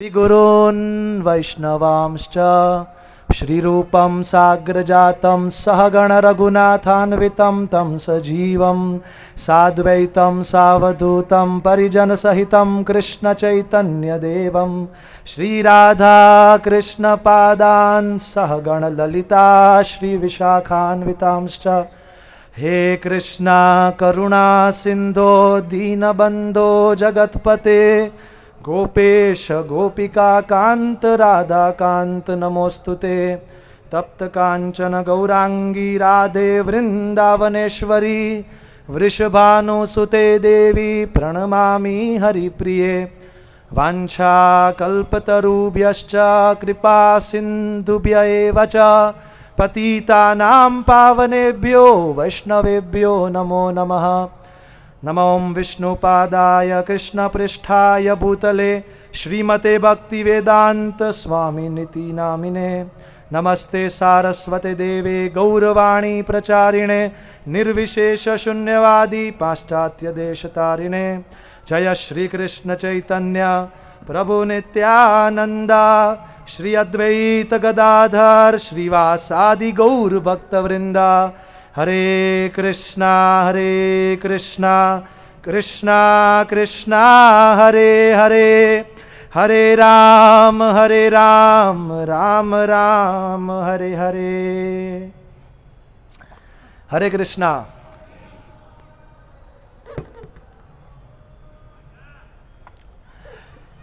श्रीगुरून् वैष्णवांश्च श्रीरूपं साग्रजातं सहगण रघुनाथान्वितं तं सजीवं साद्वैतं सावधूतं परिजनसहितं कृष्णचैतन्यदेवं श्रीराधा कृष्णपादान् सहगण ललिता श्रीविशाखान्वितांश्च। हे कृष्णा करुणा सिंधो दीनबंधो जगत्पते गोपेश गोपिका कांत राधा कांत नमोस्तुते। तप्त कांचन गौरांगी राधे वृंदावनेश्वरी वृषभानुसुते देवी प्रणमामि हरिप्रिये। वाञ्छा कल्पतरुभ्यश्च कृपा सिन्धुभ्य एव च पतितानां पावनेभ्यो वैष्णवेभ्यो नमो नमः। नमो विष्णुपादाय कृष्णपृष्ठाय भूतले श्रीमते भक्तिवेदांत स्वामिनिति नामिने। नमस्ते सारस्वते देवे गौरवाणी प्रचारिणे निर्विशेष शून्यवादी पाश्चात्य देशतारिणे। जय श्री कृष्ण चैतन्य प्रभु नित्यानंद श्री अद्वैत गदाधर श्रीवासादि गौर भक्तवृंदा। हरे कृष्णा कृष्णा कृष्णा हरे हरे, हरे राम राम राम हरे हरे। हरे कृष्णा।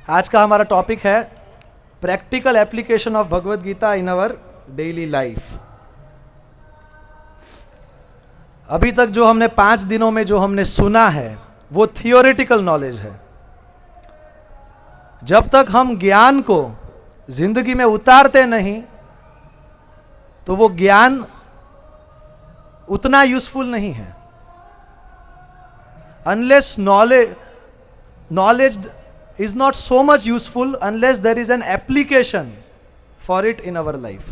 आज का हमारा टॉपिक है practical application of Bhagavad Gita in our daily life. अभी तक जो हमने 5 दिनों में जो हमने सुना है वो थियोरेटिकल नॉलेज है। जब तक हम ज्ञान को जिंदगी में उतारते नहीं तो वो ज्ञान उतना यूजफुल नहीं है। Unless knowledge is not so much useful unless there is an application for it in our life.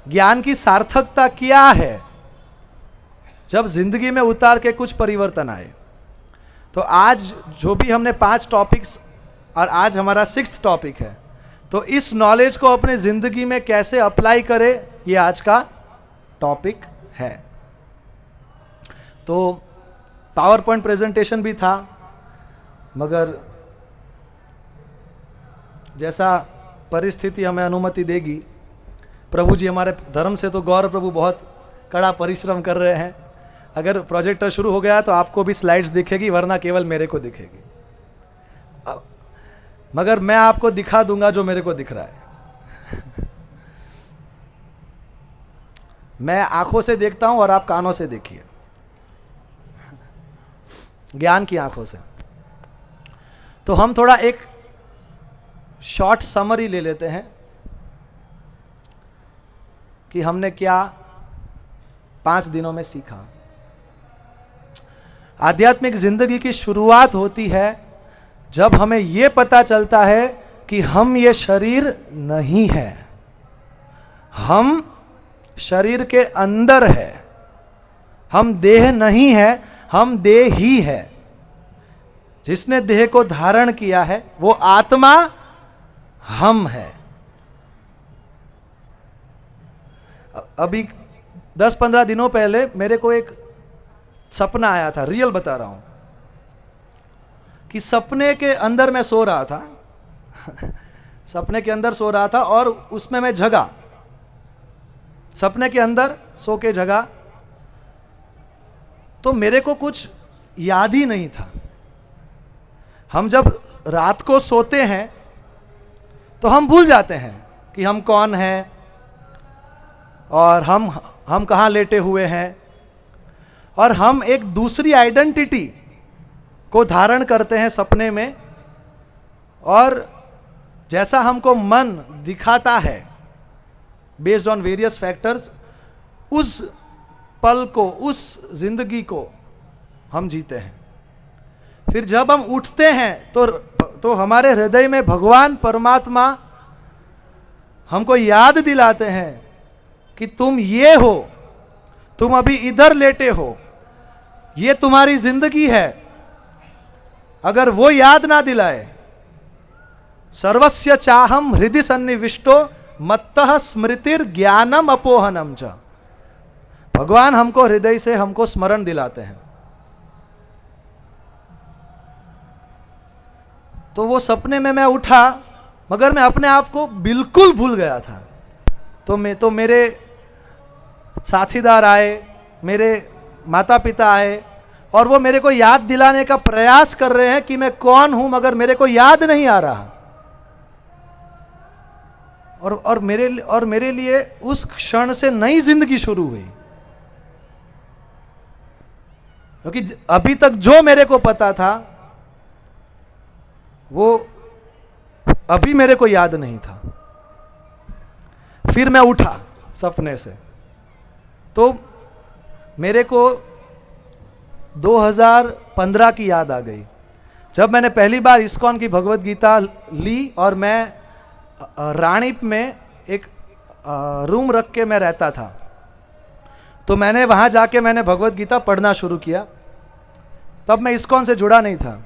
ज्ञान की सार्थकता क्या है? जब जिंदगी में उतार के कुछ परिवर्तन आए। तो आज जो भी हमने 5 टॉपिक्स और आज हमारा 6th टॉपिक है, तो इस नॉलेज को अपने जिंदगी में कैसे अप्लाई करें ये आज का टॉपिक है। तो पावर पॉइंट प्रेजेंटेशन भी था, मगर जैसा परिस्थिति हमें अनुमति देगी, प्रभु जी हमारे धर्म से तो गौर प्रभु बहुत कड़ा परिश्रम कर रहे हैं। अगर प्रोजेक्टर शुरू हो गया तो आपको भी स्लाइड्स दिखेगी, वरना केवल मेरे को दिखेगी। मगर मैं आपको दिखा दूंगा जो मेरे को दिख रहा है। मैं आंखों से देखता हूं और आप कानों से देखिए, ज्ञान की आंखों से। तो हम थोड़ा एक शॉर्ट समरी ले लेते हैं कि हमने क्या 5 दिनों में सीखा। आध्यात्मिक जिंदगी की शुरुआत होती है जब हमें यह पता चलता है कि हम ये शरीर नहीं है, हम शरीर के अंदर है। हम देह नहीं है, हम देह ही है। जिसने देह को धारण किया है वो आत्मा हम है। अभी 10-15 दिनों पहले मेरे को एक सपना आया था, रियल बता रहा हूं, कि सपने के अंदर मैं सो रहा था। सपने के अंदर सो रहा था और उसमें मैं जगा। सपने के अंदर सो के जगा तो मेरे को कुछ याद ही नहीं था। हम जब रात को सोते हैं तो हम भूल जाते हैं कि हम कौन हैं और हम कहाँ लेटे हुए हैं, और हम एक दूसरी आइडेंटिटी को धारण करते हैं सपने में। और जैसा हमको मन दिखाता है बेस्ड ऑन वेरियस फैक्टर्स, उस पल को, उस जिंदगी को हम जीते हैं। फिर जब हम उठते हैं तो हमारे हृदय में भगवान परमात्मा हमको याद दिलाते हैं कि तुम ये हो, तुम अभी इधर लेटे हो, ये तुम्हारी जिंदगी है। अगर वो याद ना दिलाए सर्वस्य चाहम हृदय सन्निविष्टो मत्तः स्मृतिर ज्ञानम अपोहनम च। भगवान हमको हृदय से हमको स्मरण दिलाते हैं। तो वो सपने में मैं उठा, मगर मैं अपने आप को बिल्कुल भूल गया था। तो मेरे साथीदार आए, मेरे माता पिता आए, और वो मेरे को याद दिलाने का प्रयास कर रहे हैं कि मैं कौन हूं, मगर मेरे को याद नहीं आ रहा। और मेरे लिए उस क्षण से नई जिंदगी शुरू हुई, क्योंकि अभी तक जो मेरे को पता था वो अभी मेरे को याद नहीं था। फिर मैं उठा सपने से, तो मेरे को 2015 की याद आ गई, जब मैंने पहली बार इस्कॉन की भगवत गीता ली, और मैं रानीप में एक रूम रख के मैं रहता था। तो मैंने वहाँ जाके मैंने भगवत गीता पढ़ना शुरू किया। तब मैं इस्कॉन से जुड़ा नहीं था,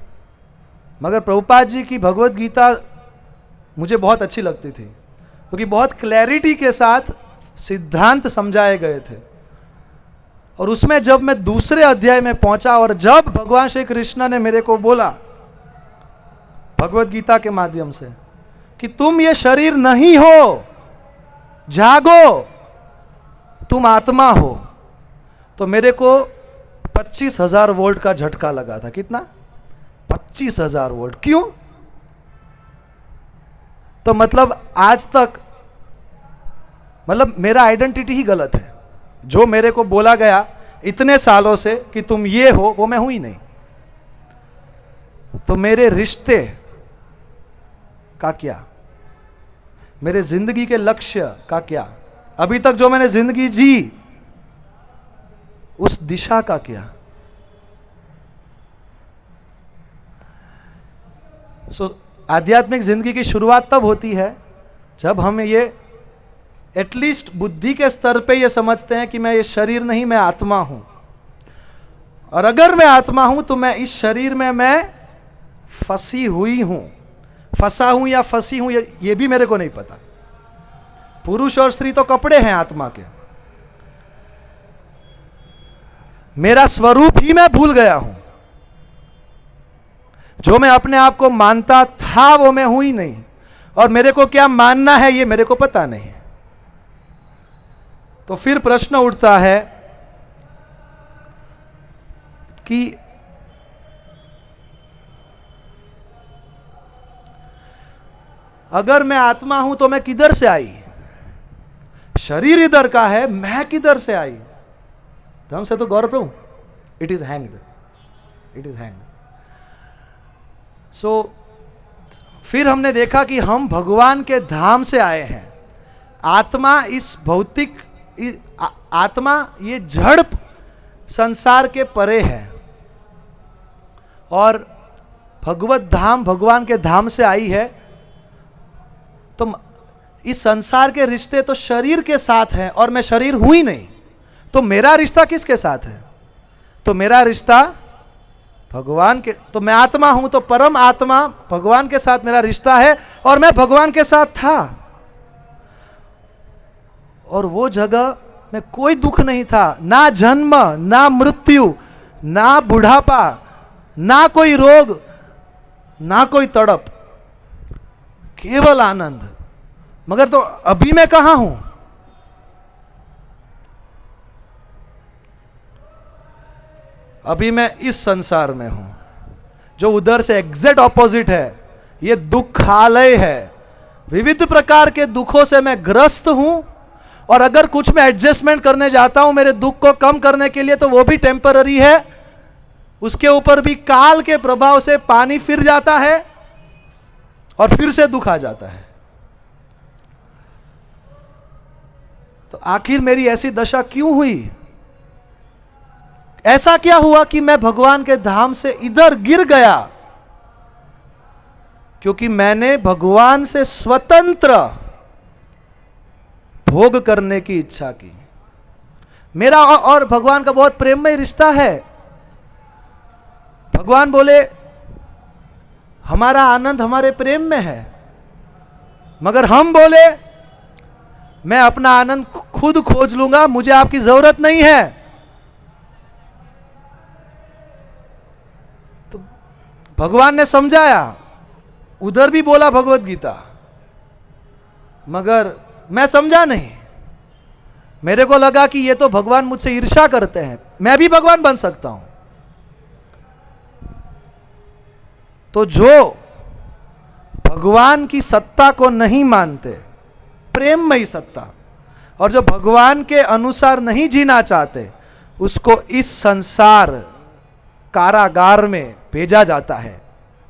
मगर प्रभुपाद जी की भगवत गीता मुझे बहुत अच्छी लगती थी, क्योंकि बहुत क्लैरिटी के साथ सिद्धांत समझाए गए थे। और उसमें जब मैं दूसरे अध्याय में पहुंचा, और जब भगवान श्री कृष्ण ने मेरे को बोला भगवत गीता के माध्यम से कि तुम ये शरीर नहीं हो, जागो, तुम आत्मा हो, तो मेरे को 25,000 वोल्ट का झटका लगा था। कितना? 25,000 वोल्ट। क्यों? तो मतलब आज तक मेरा आइडेंटिटी ही गलत है। जो मेरे को बोला गया इतने सालों से कि तुम ये हो, वो मैं हूं ही नहीं। तो मेरे रिश्ते का क्या, मेरे जिंदगी के लक्ष्य का क्या, अभी तक जो मैंने जिंदगी जी उस दिशा का क्या। आध्यात्मिक जिंदगी की शुरुआत तब होती है जब हम ये एटलीस्ट बुद्धि के स्तर पे ये समझते हैं कि मैं ये शरीर नहीं, मैं आत्मा हूं। और अगर मैं आत्मा हूं तो मैं इस शरीर में मैं फंसी हुई हूं, फंसा हूं या फंसी हूं, ये भी मेरे को नहीं पता। पुरुष और स्त्री तो कपड़े हैं आत्मा के। मेरा स्वरूप ही मैं भूल गया हूं। जो मैं अपने आप को मानता था वो मैं हूं ही नहीं, और मेरे को क्या मानना है ये मेरे को पता नहीं। तो फिर प्रश्न उठता है कि अगर मैं आत्मा हूं तो मैं किधर से आई? शरीर इधर का है, मैं किधर से आई? धर्म से तो Gaur Prabhu, it is hanged, it is hanged. So फिर हमने देखा कि हम भगवान के धाम से आए हैं। आत्मा इस भौतिक आत्मा ये जड़ संसार के परे है, और भगवत धाम भगवान के धाम से आई है। तो इस संसार के रिश्ते तो शरीर के साथ हैं, और मैं शरीर हूं ही नहीं। तो मेरा रिश्ता किसके साथ है? तो मेरा रिश्ता भगवान के, तो मैं आत्मा हूं तो परम आत्मा भगवान के साथ मेरा रिश्ता है, और मैं भगवान के साथ था। और वो जगह में कोई दुख नहीं था, ना जन्म, ना मृत्यु, ना बुढ़ापा, ना कोई रोग, ना कोई तड़प, केवल आनंद। मगर तो अभी मैं कहां हूं? अभी मैं इस संसार में हूं, जो उधर से एग्जैक्ट ऑपोजिट है। ये दुखालय है, विविध प्रकार के दुखों से मैं ग्रस्त हूं, और अगर कुछ मैं एडजस्टमेंट करने जाता हूं मेरे दुख को कम करने के लिए, तो वो भी टेम्पररी है। उसके ऊपर भी काल के प्रभाव से पानी फिर जाता है, और फिर से दुख आ जाता है। तो आखिर मेरी ऐसी दशा क्यों हुई? ऐसा क्या हुआ कि मैं भगवान के धाम से इधर गिर गया? क्योंकि मैंने भगवान से स्वतंत्र भोग करने की इच्छा की। मेरा और भगवान का बहुत प्रेममय रिश्ता है। भगवान बोले हमारा आनंद हमारे प्रेम में है, मगर हम बोले मैं अपना आनंद खुद खोज लूंगा, मुझे आपकी जरूरत नहीं है। तो भगवान ने समझाया, उधर भी बोला भगवत गीता, मगर मैं समझा नहीं। मेरे को लगा कि ये तो भगवान मुझसे ईर्ष्या करते हैं, मैं भी भगवान बन सकता हूं। तो जो भगवान की सत्ता को नहीं मानते, प्रेममयी सत्ता, और जो भगवान के अनुसार नहीं जीना चाहते, उसको इस संसार कारागार में भेजा जाता है।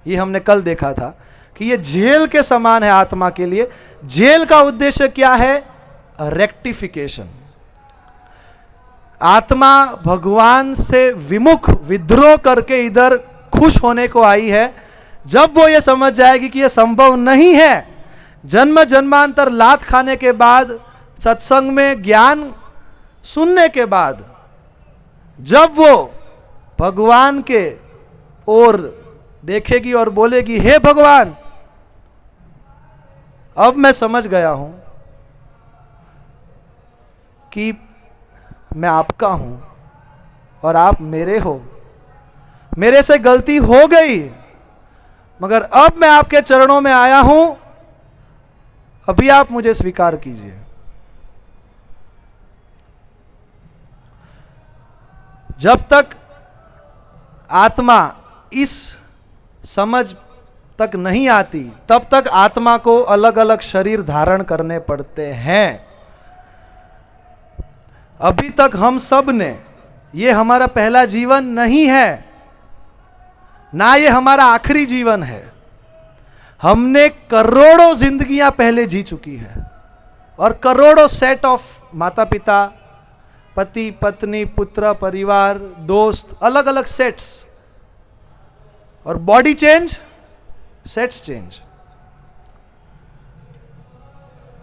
ये हमने कल देखा था कि ये जेल के समान है आत्मा के लिए। जेल का उद्देश्य क्या है? रेक्टिफिकेशन। आत्मा भगवान से विमुख विद्रोह करके इधर खुश होने को आई है। जब वो ये समझ जाएगी कि ये संभव नहीं है, जन्म जन्मांतर लात खाने के बाद, सत्संग में ज्ञान सुनने के बाद, जब वो भगवान के ओर देखेगी और बोलेगी, हे भगवान, अब मैं समझ गया हूं कि मैं आपका हूं और आप मेरे हो, मेरे से गलती हो गई, मगर अब मैं आपके चरणों में आया हूं, अभी आप मुझे स्वीकार कीजिए। जब तक आत्मा इस समझ तक नहीं आती, तब तक आत्मा को अलग अलग शरीर धारण करने पड़ते हैं। अभी तक हम सब ने, ये हमारा पहला जीवन नहीं है, ना ये हमारा आखिरी जीवन है। हमने करोड़ों जिंदगियां पहले जी चुकी है, और करोड़ों सेट ऑफ माता पिता, पति पत्नी, पुत्र, परिवार, दोस्त, अलग अलग सेट्स, और बॉडी चेंज, सेट्स चेंज।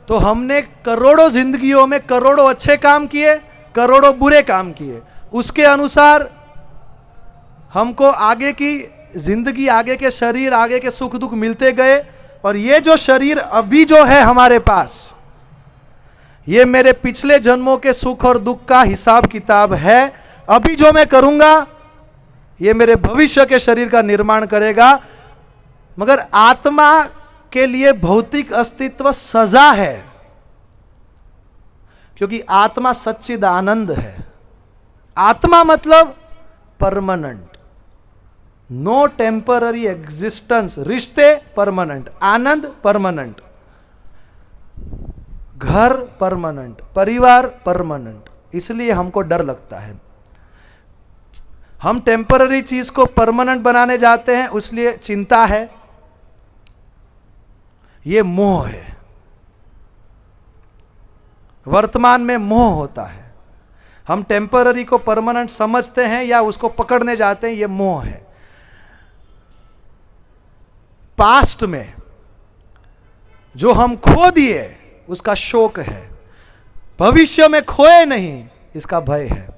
तो हमने करोड़ों जिंदगियों में करोड़ों अच्छे काम किए, करोड़ों बुरे काम किए। उसके अनुसार हमको आगे की जिंदगी, आगे के शरीर, आगे के सुख दुख मिलते गए। और ये जो शरीर अभी जो है हमारे पास, ये मेरे पिछले जन्मों के सुख और दुख का हिसाब किताब है। अभी जो मैं करूंगा, ये मेरे भविष्य के शरीर का निर्माण करेगा। मगर आत्मा के लिए भौतिक अस्तित्व सजा है, क्योंकि आत्मा सच्चिद आनंद है। आत्मा मतलब परमानेंट, नो टेम्पररी एग्जिस्टेंस। रिश्ते परमानेंट, आनंद परमानेंट, घर परमानेंट, परिवार परमानेंट। इसलिए हमको डर लगता है। हम टेम्पररी चीज को परमानेंट बनाने जाते हैं, इसलिए चिंता है। ये मोह है, वर्तमान में मोह होता है। हम टेम्पररी को परमानेंट समझते हैं या उसको पकड़ने जाते हैं, ये मोह है। पास्ट में जो हम खो दिए उसका शोक है, भविष्य में खोए नहीं इसका भय है।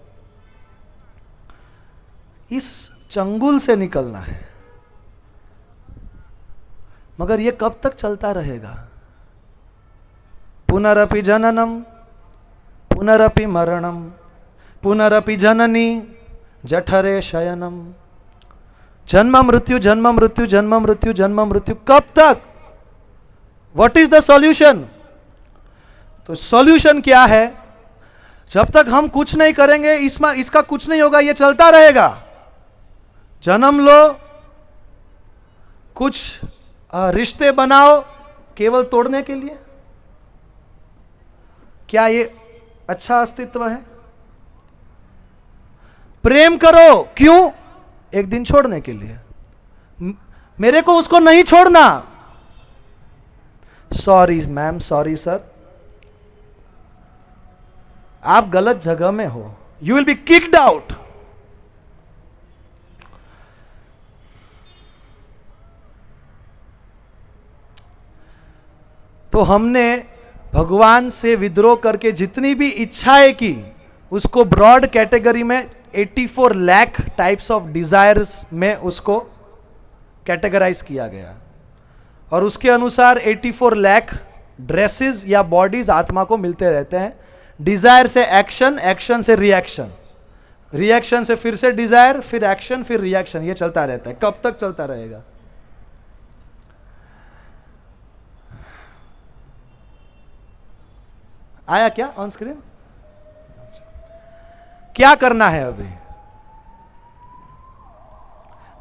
इस चंगुल से निकलना है। मगर ये कब तक चलता रहेगा? पुनरपि जननम पुनरपि मरणम पुनरपि जननी जठरे शयनम। जन्म मृत्यु, जन्म मृत्यु, जन्म मृत्यु, जन्म मृत्यु। कब तक? What is the solution? तो सॉल्यूशन क्या है? जब तक हम कुछ नहीं करेंगे, इसका कुछ नहीं होगा, ये चलता रहेगा। जन्म लो, कुछ रिश्ते बनाओ केवल तोड़ने के लिए। क्या ये अच्छा अस्तित्व है? प्रेम करो, क्यों? एक दिन छोड़ने के लिए। मेरे को उसको नहीं छोड़ना। सॉरी मैम, सॉरी सर, आप गलत जगह में हो, you will be kicked out. तो हमने भगवान से विद्रोह करके जितनी भी इच्छाएं की, उसको ब्रॉड कैटेगरी में 84 लाख टाइप्स ऑफ डिजायर्स में उसको कैटेगराइज किया गया। और उसके अनुसार 84 लाख ड्रेसेस या बॉडीज आत्मा को मिलते रहते हैं। डिजायर से एक्शन, एक्शन से रिएक्शन, रिएक्शन से फिर से डिजायर, फिर एक्शन, फिर रिएक्शन, ये चलता रहता है। कब तक चलता रहेगा? आया क्या ऑन स्क्रीन? क्या करना है अभी?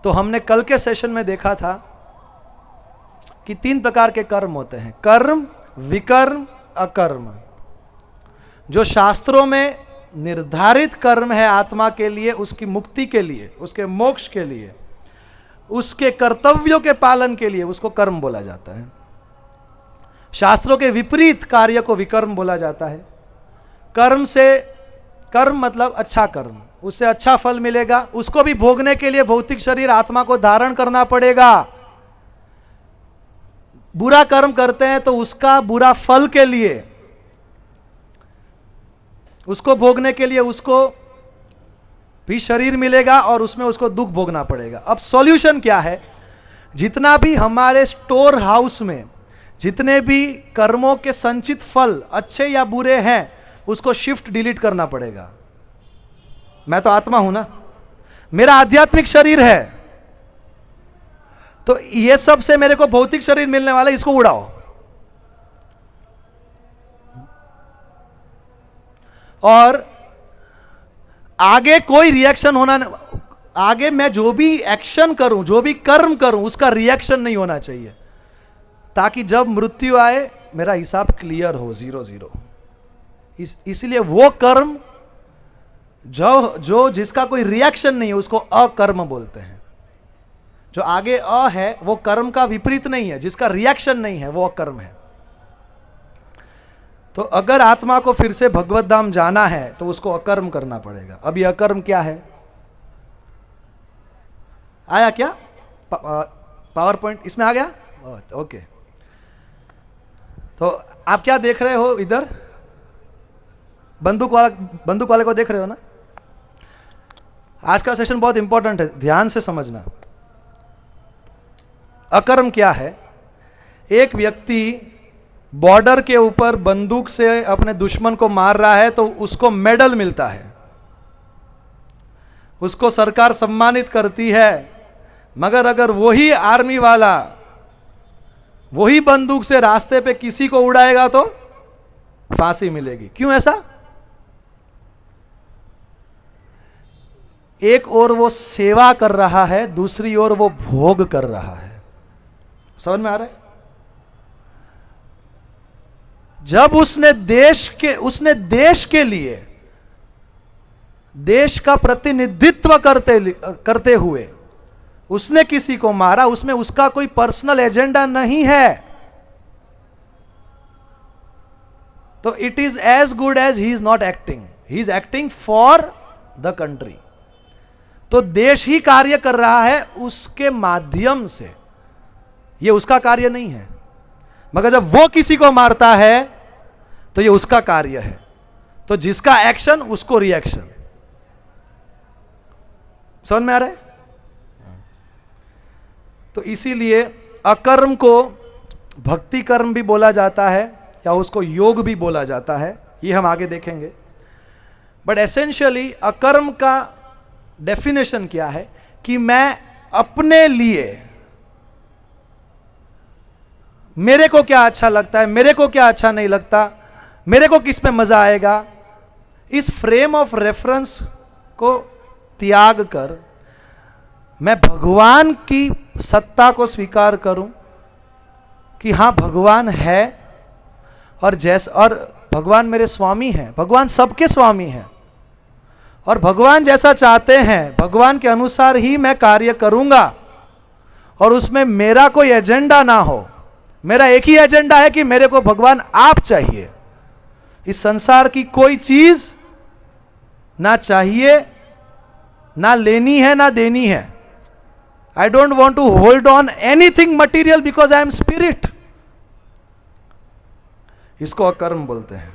तो हमने कल के सेशन में देखा था कि 3 प्रकार के कर्म होते हैं, कर्म, विकर्म, अकर्म। जो शास्त्रों में निर्धारित कर्म है आत्मा के लिए, उसकी मुक्ति के लिए, उसके मोक्ष के लिए, उसके कर्तव्यों के पालन के लिए, उसको कर्म बोला जाता है। शास्त्रों के विपरीत कार्य को विकर्म बोला जाता है। कर्म से, कर्म मतलब अच्छा कर्म, उससे अच्छा फल मिलेगा, उसको भी भोगने के लिए भौतिक शरीर आत्मा को धारण करना पड़ेगा। बुरा कर्म करते हैं तो उसका बुरा फल के लिए, उसको भोगने के लिए उसको भी शरीर मिलेगा और उसमें उसको दुख भोगना पड़ेगा। अब सॉल्यूशन क्या है? जितना भी हमारे स्टोर हाउस में जितने भी कर्मों के संचित फल अच्छे या बुरे हैं, उसको शिफ्ट डिलीट करना पड़ेगा। मैं तो आत्मा हूं ना, मेरा आध्यात्मिक शरीर है, तो ये सब से मेरे को भौतिक शरीर मिलने वाला, इसको उड़ाओ। और आगे कोई रिएक्शन होना, आगे मैं जो भी एक्शन करूं, जो भी कर्म करूं, उसका रिएक्शन नहीं होना चाहिए, ताकि जब मृत्यु आए मेरा हिसाब क्लियर हो, 0-0। इसलिए वो कर्म जो जिसका कोई रिएक्शन नहीं है उसको अकर्म बोलते हैं। जो आगे अ है वो कर्म का विपरीत नहीं है, जिसका रिएक्शन नहीं है वो अकर्म है। तो अगर आत्मा को फिर से भगवत धाम जाना है तो उसको अकर्म करना पड़ेगा। अब ये अकर्म क्या है? आया क्या पावर पॉइंट इसमें आ गया? ओके। तो आप क्या देख रहे हो इधर? बंदूक वाले को देख रहे हो ना? आज का सेशन बहुत इंपॉर्टेंट है, ध्यान से समझना। अकर्म क्या है? एक व्यक्ति बॉर्डर के ऊपर बंदूक से अपने दुश्मन को मार रहा है तो उसको मेडल मिलता है, उसको सरकार सम्मानित करती है। मगर अगर वही आर्मी वाला वही बंदूक से रास्ते पे किसी को उड़ाएगा तो फांसी मिलेगी। क्यों ऐसा? एक ओर वो सेवा कर रहा है, दूसरी ओर वो भोग कर रहा है। समझ में आ रहा है? जब उसने देश के लिए, देश का प्रतिनिधित्व करते हुए उसने किसी को मारा, उसमें उसका कोई पर्सनल एजेंडा नहीं है, तो it is as good as he is not acting, he is acting for the country. तो देश ही कार्य कर रहा है उसके माध्यम से, यह उसका कार्य नहीं है। मगर जब वो किसी को मारता है तो ये उसका कार्य है। तो जिसका एक्शन उसको रिएक्शन। समझ में आ रहा है? तो इसीलिए अकर्म को भक्ति कर्म भी बोला जाता है या उसको योग भी बोला जाता है, ये हम आगे देखेंगे। बट एसेंशियली अकर्म का डेफिनेशन क्या है कि मैं अपने लिए, मेरे को क्या अच्छा लगता है, मेरे को क्या अच्छा नहीं लगता, मेरे को किस में मजा आएगा, इस फ्रेम ऑफ रेफरेंस को त्याग कर मैं भगवान की सत्ता को स्वीकार करूं कि हां भगवान है और भगवान मेरे स्वामी हैं, भगवान सबके स्वामी हैं और भगवान जैसा चाहते हैं भगवान के अनुसार ही मैं कार्य करूंगा और उसमें मेरा कोई एजेंडा ना हो। मेरा एक ही एजेंडा है कि मेरे को भगवान आप चाहिए, इस संसार की कोई चीज ना चाहिए, ना लेनी है ना देनी है। I don't want to hold on anything material because I am spirit. इसको अकर्म बोलते हैं।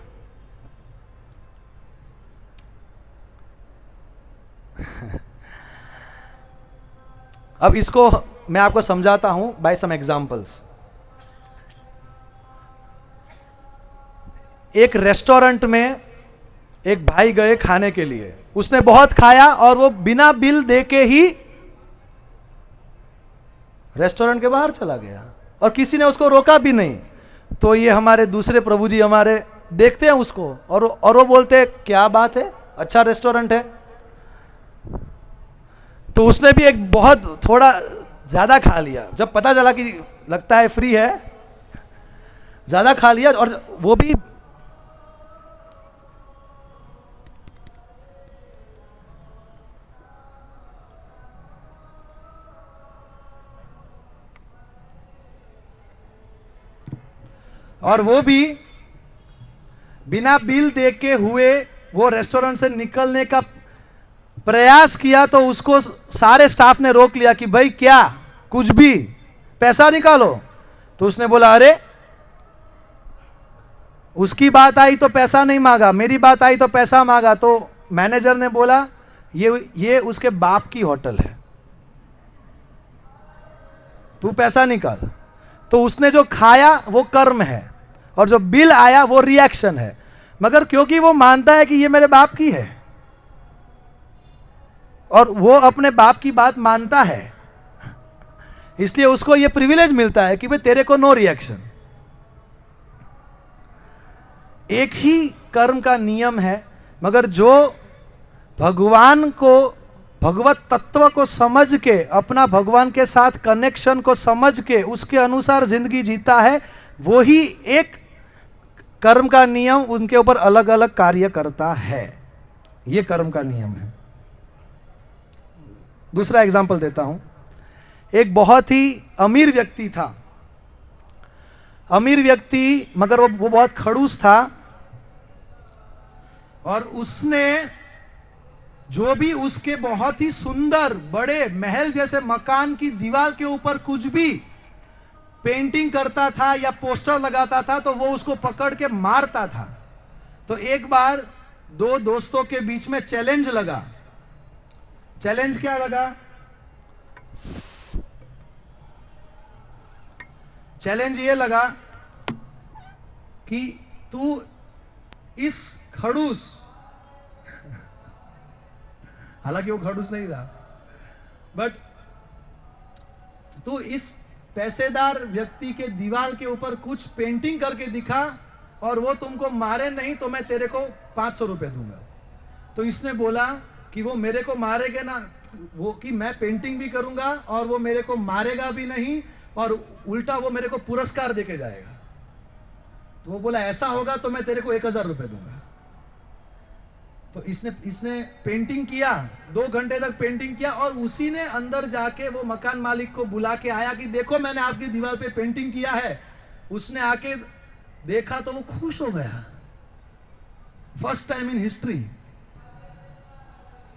अब इसको मैं आपको समझाता हूं by some examples. एक रेस्टोरेंट में एक भाई गए खाने के लिए, उसने बहुत खाया और वो बिना बिल दे के ही रेस्टोरेंट के बाहर चला गया और किसी ने उसको रोका भी नहीं। तो ये हमारे दूसरे प्रभु जी हमारे देखते हैं उसको और वो बोलते हैं क्या बात है, अच्छा रेस्टोरेंट है। तो उसने भी एक बहुत थोड़ा ज्यादा खा लिया, जब पता चला कि लगता है फ्री है, ज्यादा खा लिया और वो भी बिना बिल दे के हुए वो रेस्टोरेंट से निकलने का प्रयास किया तो उसको सारे स्टाफ ने रोक लिया कि भाई क्या, कुछ भी, पैसा निकालो। तो उसने बोला अरे, उसकी बात आई तो पैसा नहीं मांगा, मेरी बात आई तो पैसा मांगा। तो मैनेजर ने बोला ये उसके बाप की होटल है, तू पैसा निकाल। तो उसने जो खाया वो कर्म है और जो बिल आया वो रिएक्शन है, मगर क्योंकि वो मानता है कि ये मेरे बाप की है और वो अपने बाप की बात मानता है, इसलिए उसको ये प्रिविलेज मिलता है कि भाई तेरे को नो रिएक्शन। एक ही कर्म का नियम है, मगर जो भगवान को, भगवत तत्व को समझ के, अपना भगवान के साथ कनेक्शन को समझ के उसके अनुसार जिंदगी जीता है, वो ही एक कर्म का नियम उनके ऊपर अलग अलग कार्य करता है। ये कर्म का नियम है। दूसरा एग्जांपल देता हूं। एक बहुत ही अमीर व्यक्ति था, अमीर व्यक्ति, मगर वो बहुत खड़ूस था और उसने जो भी उसके बहुत ही सुंदर बड़े महल जैसे मकान की दीवार के ऊपर कुछ भी पेंटिंग करता था या पोस्टर लगाता था तो वो उसको पकड़ के मारता था। तो एक बार दो दोस्तों के बीच में चैलेंज लगा। चैलेंज क्या लगा? चैलेंज ये लगा कि तू इस खड़ूस, हालांकि वो खड़ूस नहीं था, बट तू इस पैसेदार व्यक्ति के दीवार के ऊपर कुछ पेंटिंग करके दिखा और वो तुमको मारे नहीं तो मैं तेरे को 500 रुपए दूंगा। तो इसने बोला कि वो मेरे को मारेगा ना, वो कि मैं पेंटिंग भी करूंगा और वो मेरे को मारेगा भी नहीं और उल्टा वो मेरे को पुरस्कार देके जाएगा। तो वो बोला ऐसा होगा तो मैं तेरे को 1000 रुपए दूंगा। तो इसने पेंटिंग किया, 2 घंटे तक पेंटिंग किया और उसी ने अंदर जाके वो मकान मालिक को बुला के आया कि देखो मैंने आपकी दीवार पे पेंटिंग किया है। उसने आके देखा तो वो खुश हो गया, फर्स्ट टाइम इन हिस्ट्री,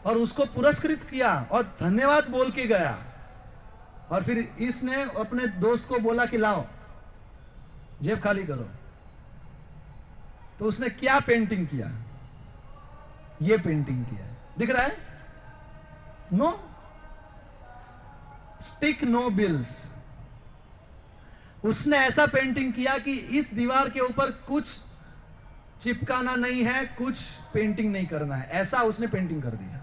और उसको पुरस्कृत किया और धन्यवाद बोल के गया। और फिर इसने अपने दोस्त को बोला कि लाओ जेब खाली करो। तो उसने क्या पेंटिंग किया? ये पेंटिंग किया, दिख रहा है? No stick no bills. उसने ऐसा पेंटिंग किया कि इस दीवार के ऊपर कुछ चिपकाना नहीं है, कुछ पेंटिंग नहीं करना है, ऐसा उसने पेंटिंग कर दिया।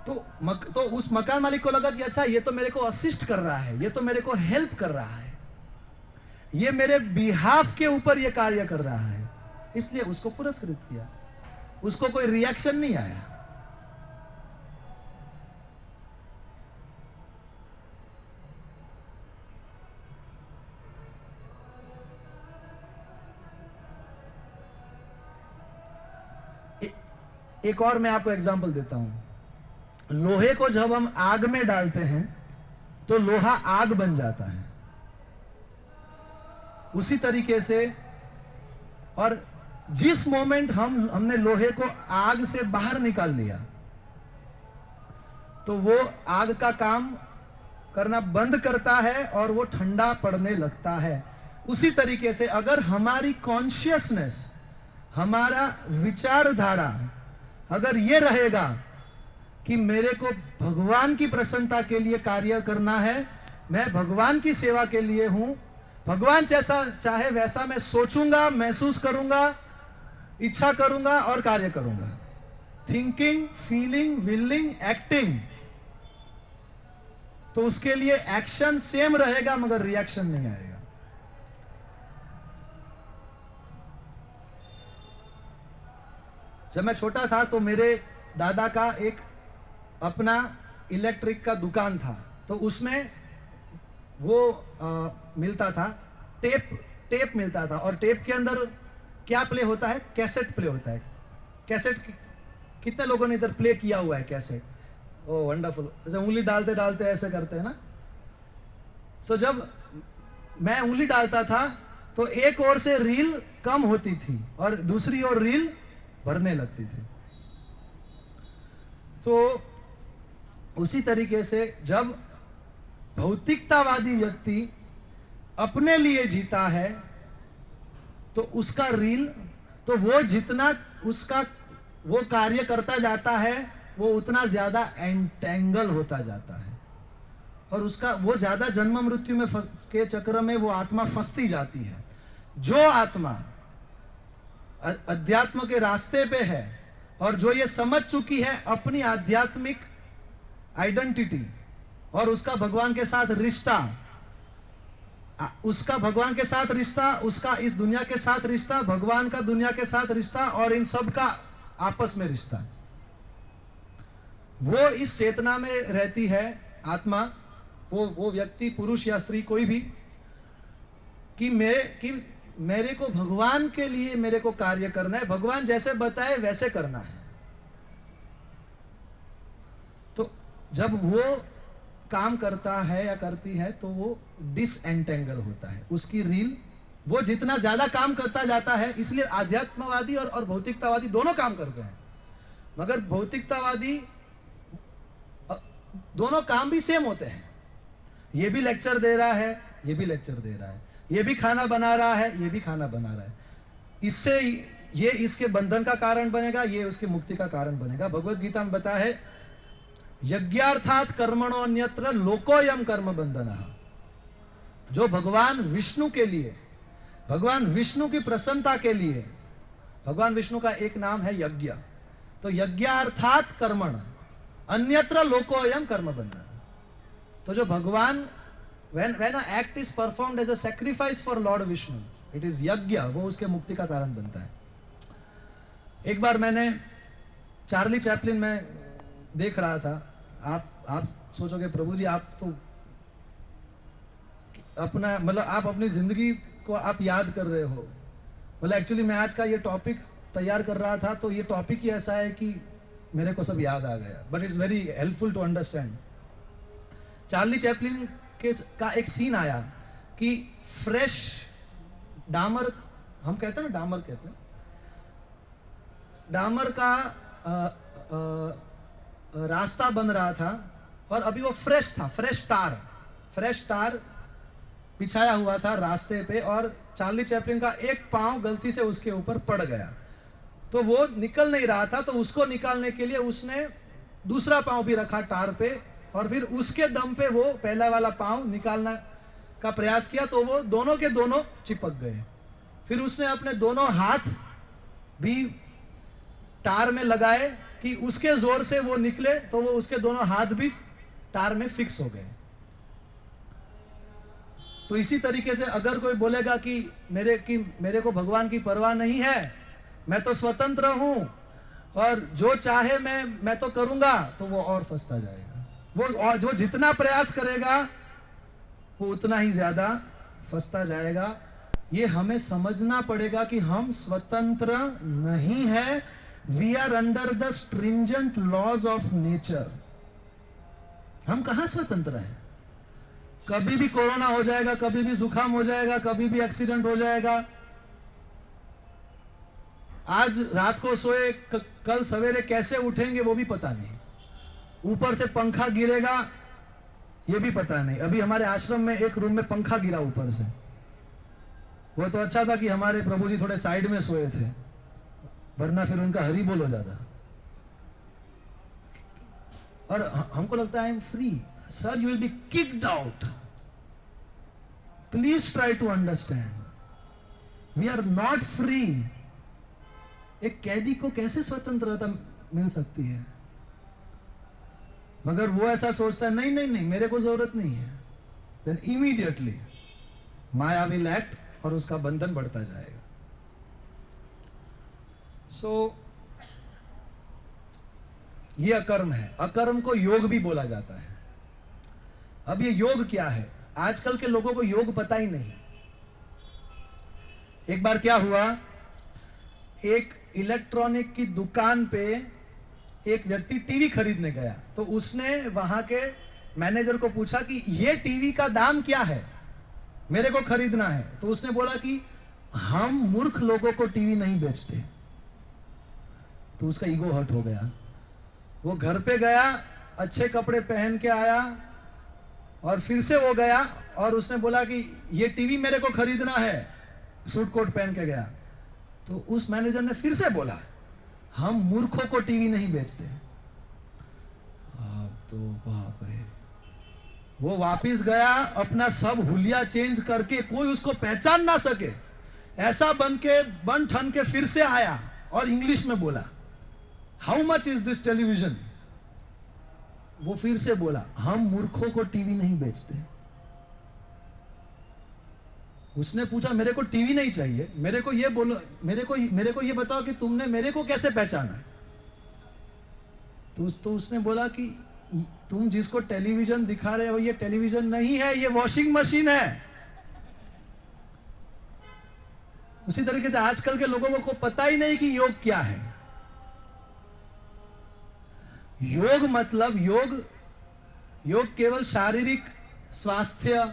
तो उस मकान मालिक को लगा कि अच्छा ये तो मेरे को असिस्ट कर रहा है, ये तो मेरे को हेल्प कर रहा है, ये मेरे बिहाफ के ऊपर ये कार्य कर रहा है, इसलिए उसको पुरस्कृत किया। उसको कोई रिएक्शन नहीं आया। एक और मैं आपको एग्जांपल देता हूं। लोहे को जब हम आग में डालते हैं तो लोहा आग बन जाता है, उसी तरीके से। और जिस मोमेंट हमने लोहे को आग से बाहर निकाल लिया तो वो आग का काम करना बंद करता है और वो ठंडा पड़ने लगता है। उसी तरीके से अगर हमारी कॉन्शियसनेस, हमारा विचारधारा अगर ये रहेगा कि मेरे को भगवान की प्रसन्नता के लिए कार्य करना है, मैं भगवान की सेवा के लिए हूं, भगवान जैसा चाहे वैसा मैं सोचूंगा, महसूस करूंगा, इच्छा करूंगा और कार्य करूंगा। थिंकिंग, फीलिंग, विलिंग, एक्टिंग, तो उसके लिए एक्शन सेम रहेगा मगर रिएक्शन नहीं आएगा। जब मैं छोटा था तो मेरे दादा का एक अपना इलेक्ट्रिक का दुकान था, तो उसमें वो मिलता था, टेप मिलता था, और टेप के अंदर क्या प्ले होता है? कैसेट प्ले होता है। कैसेट कितने लोगों ने इधर प्ले किया हुआ है कैसेट? ओ वंडरफुल। जैसे उंगली डालते डालते ऐसे करते हैं ना। सो जब मैं उंगली डालता था तो एक ओर से रील कम होती थी और दूसरी ओर रील भरने लगती थी। तो उसी तरीके से जब भौतिकतावादी व्यक्ति अपने लिए जीता है तो उसका रील, तो वो जितना उसका वो कार्य करता जाता है वो उतना ज्यादा एंटेंगल होता जाता है और उसका वो ज्यादा जन्म मृत्यु में के चक्र में वो आत्मा फंसती जाती है। जो आत्मा अध्यात्म के रास्ते पे है और जो ये समझ चुकी है अपनी आध्यात्मिक आइडेंटिटी और उसका भगवान के साथ रिश्ता, उसका भगवान के साथ रिश्ता, उसका इस दुनिया के साथ रिश्ता, भगवान का दुनिया के साथ रिश्ता और इन सब का आपस में रिश्ता, वो इस चेतना में रहती है आत्मा, वो व्यक्ति, पुरुष या स्त्री कोई भी, कि मेरे को भगवान के लिए मेरे को कार्य करना है, भगवान जैसे बताए वैसे करना है। तो जब वो काम करता है या करती है तो वो डिसएंटेंगल होता है, उसकी रील, वो जितना ज्यादा काम करता जाता है। इसलिए आध्यात्मवादी और भौतिकतावादी दोनों काम करते हैं, मगर भौतिकतावादी दोनों काम भी सेम होते हैं। ये भी लेक्चर दे रहा है, ये भी लेक्चर दे रहा है, ये भी खाना बना रहा है, ये भी खाना बना रहा है। इससे ये इसके बंधन का कारण बनेगा, ये उसकी मुक्ति का कारण बनेगा। भगवत गीता में बताया है, यज्ञार्थात कर्मणोन्यत्र लोकोयम कर्म बंधनः। जो भगवान विष्णु के लिए, भगवान विष्णु की प्रसन्नता के लिए, भगवान विष्णु का एक नाम है यज्ञ, तो यज्ञार्थात कर्मण अन्यत्र लोकोयम कर्म बंधन। तो जो भगवान when an act is performed as a sacrifice for Lord Vishnu, it is यज्ञ, वो उसके मुक्ति का कारण बनता है। एक बार मैंने चार्ली चैपलिन में देख रहा था, आप सोचोगे प्रभु जी आप तो अपना मतलब आप अपनी जिंदगी को आप याद कर रहे हो। मतलब एक्चुअली मैं आज का ये टॉपिक तैयार कर रहा था तो ये टॉपिक ही ऐसा है कि मेरे को सब याद आ गया, but it's very helpful to understand. Charlie Chaplin का एक सीन आया कि फ्रेश डामर, हम कहते हैं ना, डामर कहते हैं, डामर का रास्ता बन रहा था और अभी वो फ्रेश था, फ्रेश टार बिछाया हुआ था रास्ते पे और चार्ली चैपलिन का एक पांव गलती से उसके ऊपर पड़ गया, तो वो निकल नहीं रहा था। तो उसको निकालने के लिए उसने दूसरा पांव भी रखा टार पे और फिर उसके दम पे वो पहला वाला पांव निकालने का प्रयास किया, तो वो दोनों के दोनों चिपक गए। फिर उसने अपने दोनों हाथ भी टार में लगाए कि उसके जोर से वो निकले, तो वो उसके दोनों हाथ भी टार में फिक्स हो गए। तो इसी तरीके से अगर कोई बोलेगा कि मेरे को भगवान की परवाह नहीं है, मैं तो स्वतंत्र हूं और जो चाहे मैं तो करूंगा, तो वो और फंसता जाएगा। वो जो जितना प्रयास करेगा वो उतना ही ज्यादा फंसता जाएगा। ये हमें समझना पड़ेगा कि हम स्वतंत्र नहीं है, we are under the stringent laws of nature. हम कहां स्वतंत्र हैं? कभी भी कोरोना हो जाएगा, कभी भी जुकाम हो जाएगा, कभी भी एक्सीडेंट हो जाएगा। आज रात को सोए, कल सवेरे कैसे उठेंगे वो भी पता नहीं। ऊपर से पंखा गिरेगा ये भी पता नहीं। अभी हमारे आश्रम में एक रूम में पंखा गिरा ऊपर से, वो तो अच्छा था कि हमारे प्रभु जी थोड़े साइड में सोए थे, वरना फिर उनका हरि बोल हो जाता। और हमको लगता है I am free, sir you will be kicked out. Please try to understand, we are not free. एक कैदी को कैसे स्वतंत्रता मिल सकती है? मगर वो ऐसा सोचता है, नहीं नहीं नहीं, मेरे को जरूरत नहीं है। Then immediately maya will act और उसका बंधन बढ़ता जाएगा। सो ये अकर्म है। अकर्म को योग भी बोला जाता है। अब ये योग क्या है? आजकल के लोगों को योग पता ही नहीं। एक बार क्या हुआ, एक इलेक्ट्रॉनिक की दुकान पे एक व्यक्ति टीवी खरीदने गया, तो उसने वहां के मैनेजर को पूछा कि ये टीवी का दाम क्या है, मेरे को खरीदना है। तो उसने बोला कि हम मूर्ख लोगों को टीवी नहीं बेचते। तो उसका ईगो हर्ट हो गया। वो घर पे गया, अच्छे कपड़े पहन के आया और फिर से वो गया और उसने बोला कि ये टीवी मेरे को खरीदना है, सूट कोट पहन के गया। तो उस मैनेजर ने फिर से बोला, हम मूर्खों को टीवी नहीं बेचते। अब तो बाप रे। वो वापिस गया, अपना सब हुलिया चेंज करके, कोई उसको पहचान ना सके ऐसा बन ठन के फिर से आया और इंग्लिश में बोला, how much is this television? वो फिर से बोला, हम मूर्खों को टीवी नहीं बेचते। उसने पूछा, मेरे को टीवी नहीं चाहिए, मेरे को ये बोलो, मेरे को ये बताओ कि तुमने मेरे को कैसे पहचाना? तो उसने बोला कि तुम जिसको टेलीविजन दिखा रहे हो ये टेलीविजन नहीं है, ये वॉशिंग मशीन है। उसी तरीके से आजकल के लोगों को पता ही नहीं कि योग क्या है। योग मतलब योग केवल शारीरिक स्वास्थ्य,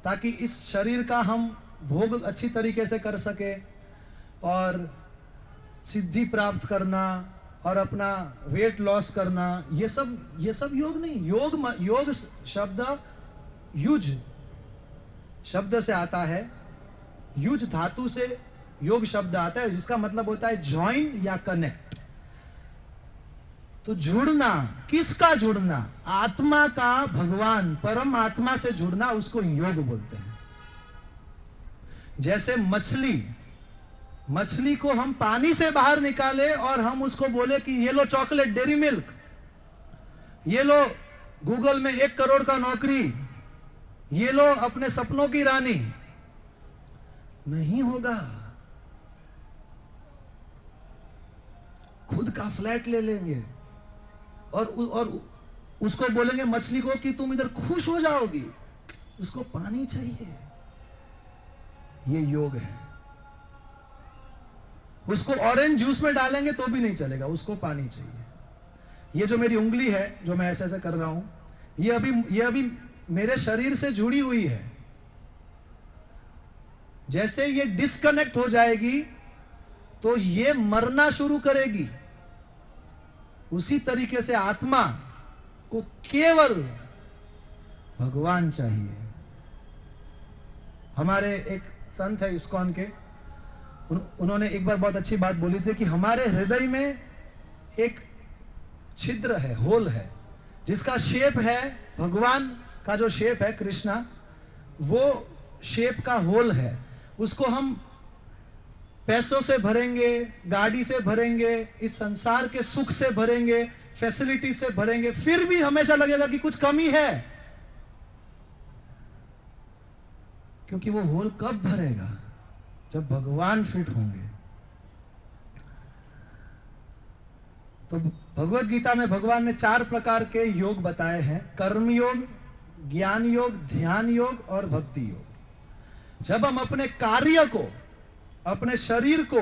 ताकि इस शरीर का हम भोग अच्छी तरीके से कर सके और सिद्धि प्राप्त करना और अपना वेट लॉस करना, ये सब योग नहीं। योग शब्द युज शब्द से आता है। युज धातु से योग शब्द आता है, जिसका मतलब होता है ज्वाइन या कनेक्ट। तो जुड़ना, किसका जुड़ना? आत्मा का भगवान परम आत्मा से जुड़ना, उसको योग बोलते हैं। जैसे मछली को हम पानी से बाहर निकाले और हम उसको बोले कि ये लो चॉकलेट डेरी मिल्क, ये लो गूगल में 1 करोड़ का नौकरी, ये लो अपने सपनों की रानी, नहीं होगा। खुद का फ्लैट ले लेंगे और उसको बोलेंगे मछली को कि तुम इधर खुश हो जाओगी, उसको पानी चाहिए। ये योग है। उसको ऑरेंज जूस में डालेंगे तो भी नहीं चलेगा, उसको पानी चाहिए। ये जो मेरी उंगली है, जो मैं ऐसे ऐसे कर रहा हूं, ये अभी मेरे शरीर से जुड़ी हुई है। जैसे ये डिस्कनेक्ट हो जाएगी तो ये मरना शुरू करेगी। उसी तरीके से आत्मा को केवल भगवान चाहिए। हमारे एक संत है इस्कॉन के, उन्होंने एक बार बहुत अच्छी बात बोली थी कि हमारे हृदय में एक छिद्र है, होल है, जिसका शेप है भगवान का जो शेप है कृष्णा, वो शेप का होल है। उसको हम पैसों से भरेंगे, गाड़ी से भरेंगे, इस संसार के सुख से भरेंगे, फैसिलिटी से भरेंगे, फिर भी हमेशा लगेगा कि कुछ कमी है। क्योंकि वो होल कब भरेगा? जब भगवान फिट होंगे। तो भगवत गीता में भगवान ने 4 प्रकार के योग बताए हैं: कर्म योग, ज्ञान योग, ध्यान योग और भक्ति योग। जब हम अपने कार्य को, अपने शरीर को,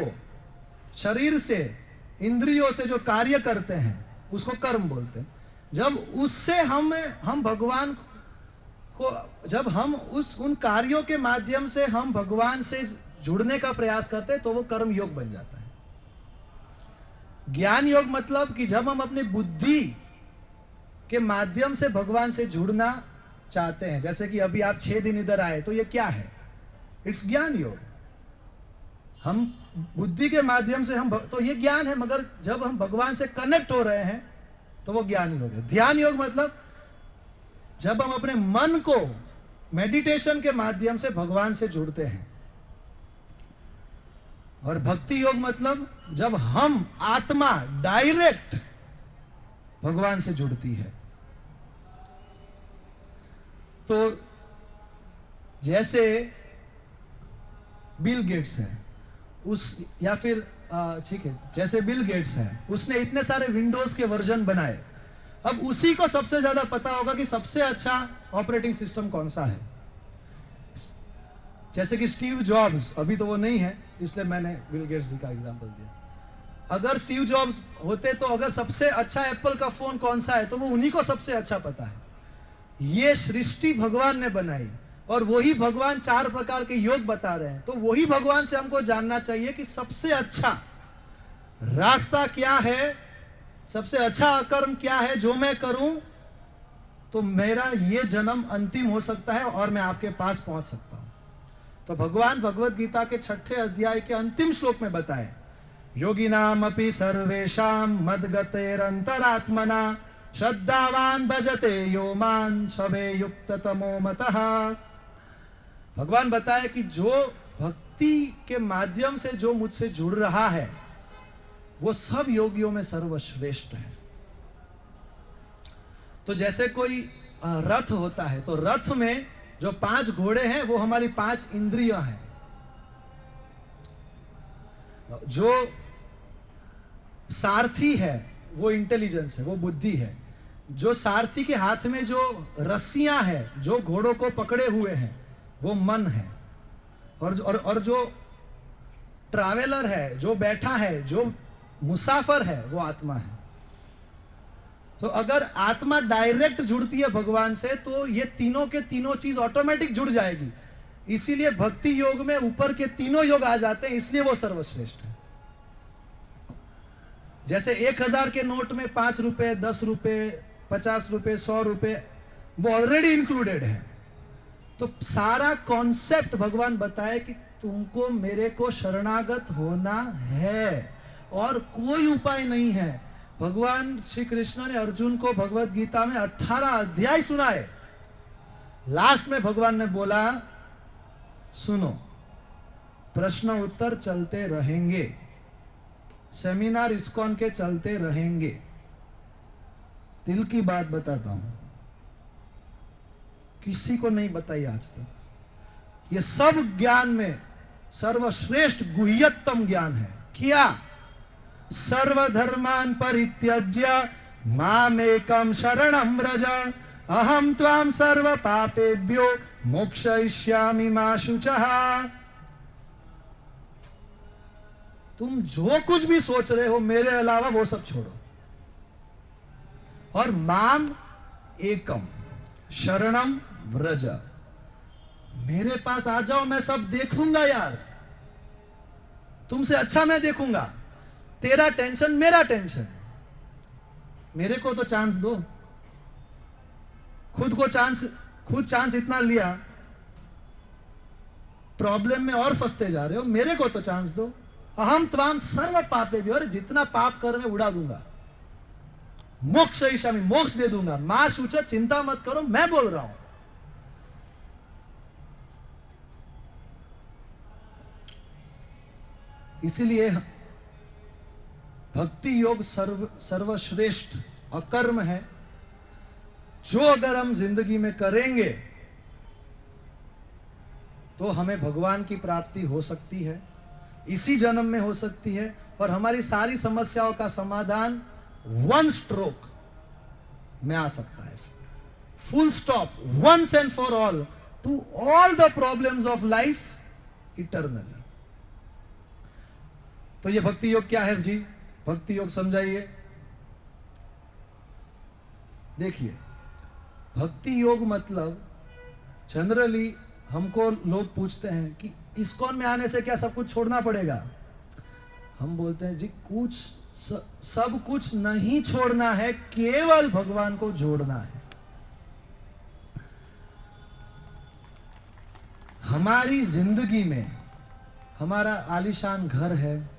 शरीर से, इंद्रियों से जो कार्य करते हैं उसको कर्म बोलते हैं। जब उससे हम भगवान को, जब हम उन कार्यों के माध्यम से हम भगवान से जुड़ने का प्रयास करते हैं तो वो कर्म योग बन जाता है। ज्ञान योग मतलब कि जब हम अपनी बुद्धि के माध्यम से भगवान से जुड़ना चाहते हैं, जैसे कि अभी आप 6 दिन इधर आए, तो ये क्या है? इट्स ज्ञान योग। हम बुद्धि के माध्यम से तो ये ज्ञान है, मगर जब हम भगवान से कनेक्ट हो रहे हैं तो वो ज्ञान योग है। ध्यान योग मतलब जब हम अपने मन को मेडिटेशन के माध्यम से भगवान से जुड़ते हैं। और भक्ति योग मतलब जब हम आत्मा डायरेक्ट भगवान से जुड़ती है। तो जैसे बिल गेट्स है उस, या फिर ठीक है, जैसे बिल गेट्स है, उसने इतने सारे विंडोज के वर्जन बनाए। अब उसी को सबसे ज्यादा पता होगा कि सबसे अच्छा ऑपरेटिंग सिस्टम कौन सा है। जैसे कि स्टीव जॉब्स, अभी तो वो नहीं है इसलिए मैंने बिल गेट्स जी का एग्जांपल दिया। अगर स्टीव जॉब्स होते तो अगर सबसे अच्छा एप्पल का फोन कौन सा है तो वो उन्हीं को सबसे अच्छा पता है। ये सृष्टि भगवान ने बनाई और वही भगवान 4 प्रकार के योग बता रहे हैं। तो वही भगवान से हमको जानना चाहिए कि सबसे अच्छा रास्ता क्या है, सबसे अच्छा कर्म क्या है जो मैं करूं तो मेरा ये जन्म अंतिम हो सकता है और मैं आपके पास पहुंच सकता हूं। तो भगवान भगवत गीता के 6ठे अध्याय के अंतिम श्लोक में बताए, योगिनाम अपि सर्वेषां मद्गतेरंतरात्मना श्रद्धावान भजते यो मान सवे युक्त तमो मतः। भगवान बताए कि जो भक्ति के माध्यम से जो मुझसे जुड़ रहा है वो सब योगियों में सर्वश्रेष्ठ है। तो जैसे कोई रथ होता है तो रथ में जो 5 घोड़े हैं वो हमारी 5 इंद्रियां हैं। जो सारथी है वो इंटेलिजेंस है, वो बुद्धि है। जो सारथी के हाथ में जो रस्सियां हैं जो घोड़ों को पकड़े हुए हैं वो मन है। और जो ट्रैवलर है, जो बैठा है, जो मुसाफिर है वो आत्मा है। तो अगर आत्मा डायरेक्ट जुड़ती है भगवान से तो ये तीनों के तीनों चीज ऑटोमेटिक जुड़ जाएगी। इसीलिए भक्ति योग में ऊपर के तीनों योग आ जाते हैं, इसलिए वो सर्वश्रेष्ठ है। जैसे 1000 के नोट में 5 रुपए, 10 रुपए, 50 रुपए, 100 रुपए वो ऑलरेडी इंक्लूडेड है। तो सारा कॉन्सेप्ट भगवान बताए कि तुमको मेरे को शरणागत होना है और कोई उपाय नहीं है। भगवान श्री कृष्ण ने अर्जुन को भगवत गीता में 18 अध्याय सुनाए। लास्ट में भगवान ने बोला, सुनो, प्रश्न उत्तर चलते रहेंगे, सेमिनार इस्कॉन के चलते रहेंगे। दिल की बात बताता हूं, किसी को नहीं बताई आज तक। ये सब ज्ञान में सर्वश्रेष्ठ गुह्यतम ज्ञान है। क्या? सर्वधर्मान परित्यज्य मामेकम शरणं व्रज अहम त्वाम सर्व पापेभ्यो मोक्षयिष्यामि मा शुचः। तुम जो कुछ भी सोच रहे हो मेरे अलावा वो सब छोड़ो और माम एकम शरणम व्रज, मेरे पास आ जाओ, मैं सब देख लूंगा यार, तुमसे अच्छा मैं देखूंगा। तेरा टेंशन मेरा टेंशन, मेरे को तो चांस दो। खुद चांस इतना लिया, प्रॉब्लम में और फंसते जा रहे हो, मेरे को तो चांस दो। अहम त्वाम सर्व पापे भी, और जितना पाप कर मैं उड़ा दूंगा। मोक्ष ईशामी, मोक्ष दे दूंगा। मां शुच, चिंता मत करो, मैं बोल रहा हूं। इसीलिए भक्ति योग सर्वश्रेष्ठ अकर्म है, जो अगर हम जिंदगी में करेंगे तो हमें भगवान की प्राप्ति हो सकती है, इसी जन्म में हो सकती है, और हमारी सारी समस्याओं का समाधान 1 स्ट्रोक में आ सकता है। Full stop, once and for all, to all the problems of life eternally. तो ये भक्ति योग क्या है जी? भक्ति योग समझाइए। देखिए, भक्ति योग मतलब जनरली हमको लोग पूछते हैं कि इस्कॉन में आने से क्या सब कुछ छोड़ना पड़ेगा? हम बोलते हैं जी कुछ सब कुछ नहीं छोड़ना है, केवल भगवान को जोड़ना है। हमारी जिंदगी में हमारा आलीशान घर है,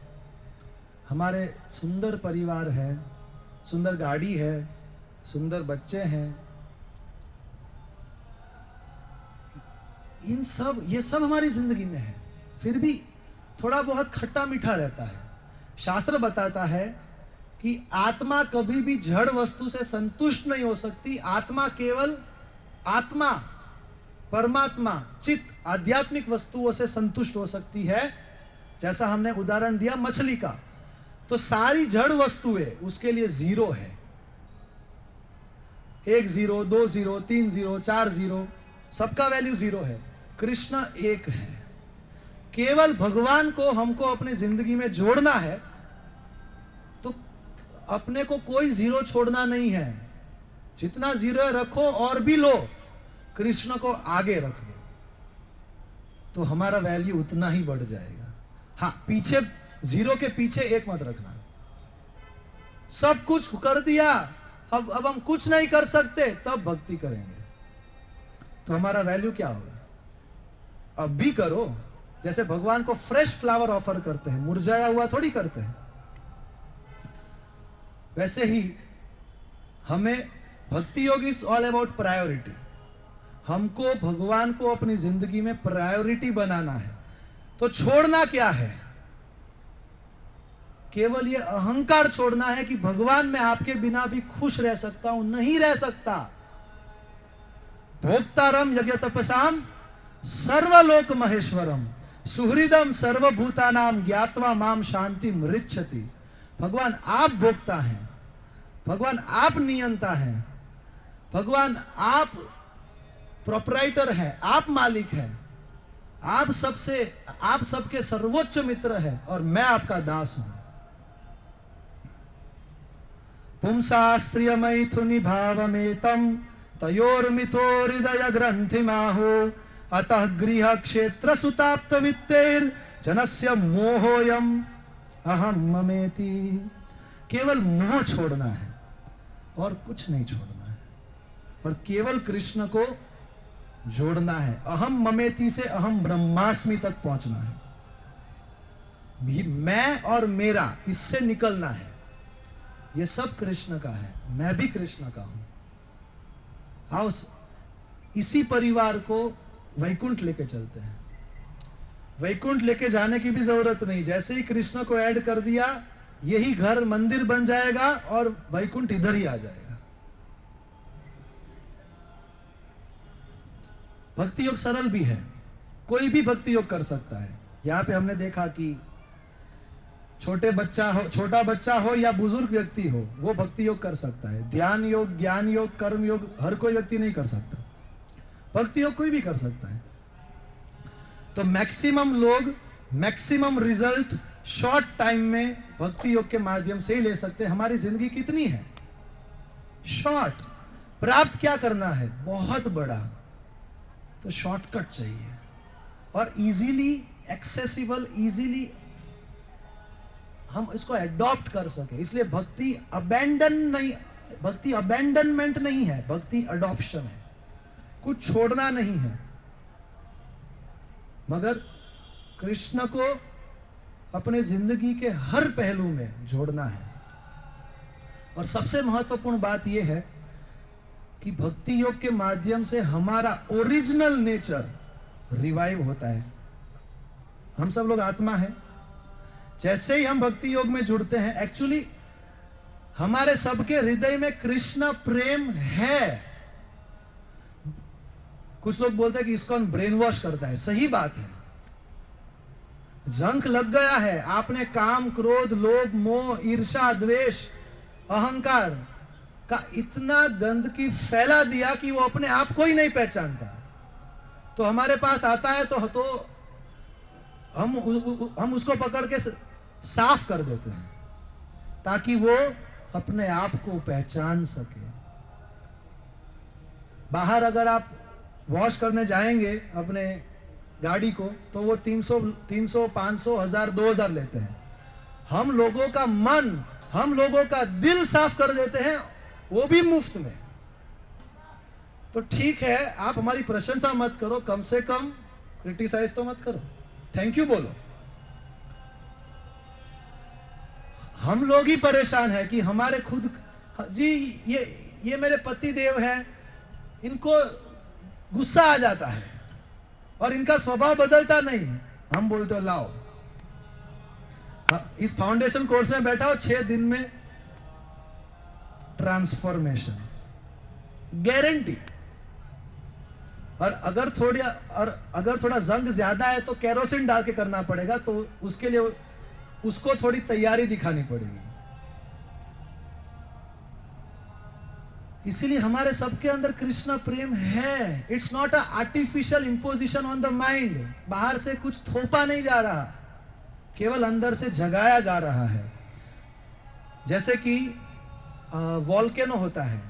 हमारे सुंदर परिवार है, सुंदर गाड़ी है, सुंदर बच्चे हैं, ये सब हमारी जिंदगी में है, फिर भी थोड़ा बहुत खट्टा मीठा रहता है। शास्त्र बताता है कि आत्मा कभी भी जड़ वस्तु से संतुष्ट नहीं हो सकती। आत्मा केवल आत्मा, परमात्मा, चित्त, आध्यात्मिक वस्तुओं से संतुष्ट हो सकती है। जैसा हमने उदाहरण दिया मछली का, तो सारी जड़ वस्तुएं उसके लिए जीरो है। 1 0, 2 0, 3 0, 4 0, सबका वैल्यू जीरो है। कृष्ण एक है। केवल भगवान को हमको अपनी जिंदगी में जोड़ना है, तो अपने को कोई जीरो छोड़ना नहीं है। जितना जीरो रखो और भी लो, कृष्ण को आगे रख दो, तो हमारा वैल्यू उतना ही बढ़ जाएगा। हाँ, पीछे जीरो के पीछे एक मत रखना। सब कुछ कर दिया, अब हम कुछ नहीं कर सकते, तब भक्ति करेंगे तो हमारा वैल्यू क्या होगा? अब भी करो। जैसे भगवान को फ्रेश फ्लावर ऑफर करते हैं, मुरझाया हुआ थोड़ी करते हैं। वैसे ही हमें भक्ति योग इज ऑल अबाउट प्रायोरिटी। हमको भगवान को अपनी जिंदगी में प्रायोरिटी बनाना है। तो छोड़ना क्या है? केवल ये अहंकार छोड़ना है कि भगवान मैं आपके बिना भी खुश रह सकता हूं। नहीं रह सकता। भोक्तारम यज्ञ तपसाम सर्वलोक महेश्वरम सुहृदम सर्वभूतानाम ज्ञात्वा माम शांति मृच्छति। भगवान आप भोक्ता हैं, भगवान आप नियंता हैं, भगवान आप प्रोप्राइटर हैं, आप मालिक हैं, आप सबके सर्वोच्च मित्र हैं और मैं आपका दास हूं। पुंसास्त्रिय मैथुनि भावमेतम तयोर्मिथो हृदय ग्रंथिमाहो अतः गृह क्षेत्र सुताप्त वित्तेर जनस्य मोहोयम अहम ममेति। केवल मोह छोड़ना है और कुछ नहीं छोड़ना है, और केवल कृष्ण को जोड़ना है। अहम ममेति से अहम ब्रह्मास्मि तक पहुंचना है। मैं और मेरा, इससे निकलना है। ये सब कृष्ण का है, मैं भी कृष्ण का हूं। आओ इसी परिवार को वैकुंठ लेके चलते हैं। वैकुंठ लेके जाने की भी जरूरत नहीं, जैसे ही कृष्ण को ऐड कर दिया, यही घर मंदिर बन जाएगा और वैकुंठ इधर ही आ जाएगा। भक्ति योग सरल भी है, कोई भी भक्ति योग कर सकता है। यहां पे हमने देखा कि छोटा बच्चा हो या बुजुर्ग व्यक्ति हो, वो भक्ति योग कर सकता है। ध्यान योग, ज्ञान योग, कर्म योग हर कोई व्यक्ति नहीं कर सकता। भक्ति योग कोई भी कर सकता है। तो मैक्सिमम लोग मैक्सिमम रिजल्ट शॉर्ट टाइम में भक्ति योग के माध्यम से ही ले सकते हैं। हमारी जिंदगी कितनी है? शॉर्ट। प्राप्त क्या करना है? बहुत बड़ा। तो शॉर्टकट चाहिए और इजीली एक्सेसिबल, इजीली हम इसको एडॉप्ट कर सके। इसलिए भक्ति अबैंडनमेंट नहीं है, भक्ति अडॉप्शन है। कुछ छोड़ना नहीं है, मगर कृष्ण को अपने जिंदगी के हर पहलू में जोड़ना है। और सबसे महत्वपूर्ण बात यह है कि भक्ति योग के माध्यम से हमारा ओरिजिनल नेचर रिवाइव होता है। हम सब लोग आत्मा है। जैसे ही हम भक्ति योग में जुड़ते हैं, एक्चुअली हमारे सबके हृदय में कृष्ण प्रेम है। कुछ लोग बोलते हैं कि इसको ब्रेन वॉश करता है। सही बात है, जंक लग गया है। आपने काम, क्रोध, लोभ, मोह, ईर्ष्या, द्वेष, अहंकार का इतना गंदगी फैला दिया कि वो अपने आप को ही नहीं पहचानता। तो हमारे पास आता है तो हम उसको पकड़ के साफ कर देते हैं ताकि वो अपने आप को पहचान सके। बाहर अगर आप वॉश करने जाएंगे अपने गाड़ी को, तो वो 300, 500, 1000, 2000 लेते हैं। हम लोगों का मन, हम लोगों का दिल साफ कर देते हैं, वो भी मुफ्त में। तो ठीक है, आप हमारी प्रशंसा मत करो, कम से कम क्रिटिसाइज तो मत करो, थैंक यू बोलो। हम लोग ही परेशान हैं कि हमारे खुद जी ये मेरे पति देव हैं, इनको गुस्सा आ जाता है और इनका स्वभाव बदलता नहीं। हम बोलते हो लाओ, इस फाउंडेशन कोर्स में बैठा हो, 6 दिन में ट्रांसफॉर्मेशन गारंटी। और अगर थोड़ा जंग ज्यादा है तो केरोसिन डाल के करना पड़ेगा, तो उसके लिए उसको थोड़ी तैयारी दिखानी पड़ेगी। इसीलिए हमारे सबके अंदर कृष्ण प्रेम है। It's not a artificial imposition on the mind. बाहर से कुछ थोपा नहीं जा रहा, केवल अंदर से जगाया जा रहा है। जैसे कि वॉल्केनो होता है,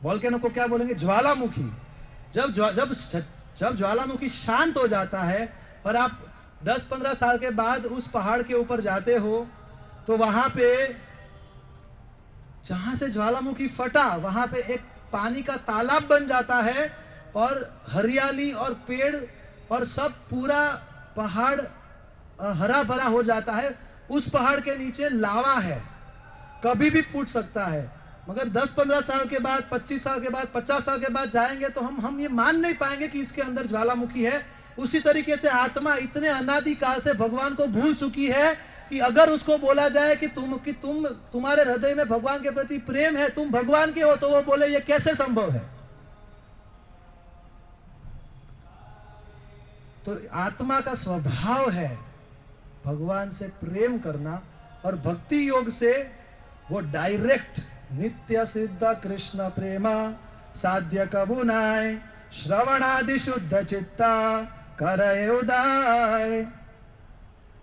वॉल्केनो को क्या बोलेंगे? ज्वालामुखी। जब ज्वालामुखी शांत हो जाता है और आप 10-15 साल के बाद उस पहाड़ के ऊपर जाते हो, तो वहां पे जहां से ज्वालामुखी फटा वहां पे एक पानी का तालाब बन जाता है, और हरियाली और पेड़ और सब पूरा पहाड़ हरा भरा हो जाता है। उस पहाड़ के नीचे लावा है, कभी भी फूट सकता है। मगर 10-15 साल के बाद, 25 साल के बाद, 50 साल के बाद जाएंगे तो हम ये मान नहीं पाएंगे कि इसके अंदर ज्वालामुखी है। उसी तरीके से आत्मा इतने अनादि काल से भगवान को भूल चुकी है कि अगर उसको बोला जाए कि तुम्हारे हृदय में भगवान के प्रति प्रेम है, तुम भगवान के हो, तो वो बोले ये कैसे संभव है? तो आत्मा का स्वभाव है भगवान से प्रेम करना, और भक्ति योग से वो डायरेक्ट नित्य सिद्ध कृष्ण प्रेमा साध्य कबू नाय श्रवणादि शुद्ध चित्ता करे उदाय।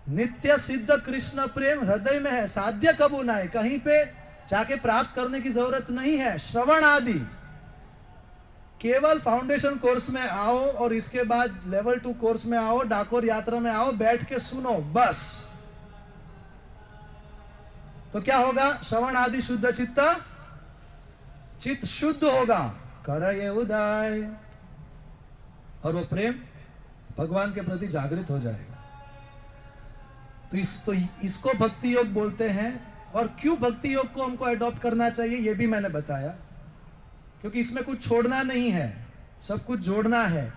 नित्य सिद्ध कृष्ण प्रेम हृदय में है, साध्य कबू नाय, कहीं पे जाके प्राप्त करने की जरूरत नहीं है। श्रवण आदि, केवल फाउंडेशन कोर्स में आओ और इसके बाद लेवल 2 कोर्स में आओ, डाकोर यात्रा में आओ, बैठ के सुनो बस। तो क्या होगा? श्रवण आदि शुद्ध चित्त शुद्ध होगा, करे उदय, और वो प्रेम भगवान के प्रति जागृत हो जाएगा। तो इसको भक्ति योग बोलते हैं। और क्यों भक्ति योग को हमको अडॉप्ट करना चाहिए ये भी मैंने बताया, क्योंकि इसमें कुछ छोड़ना नहीं है, सब कुछ जोड़ना है।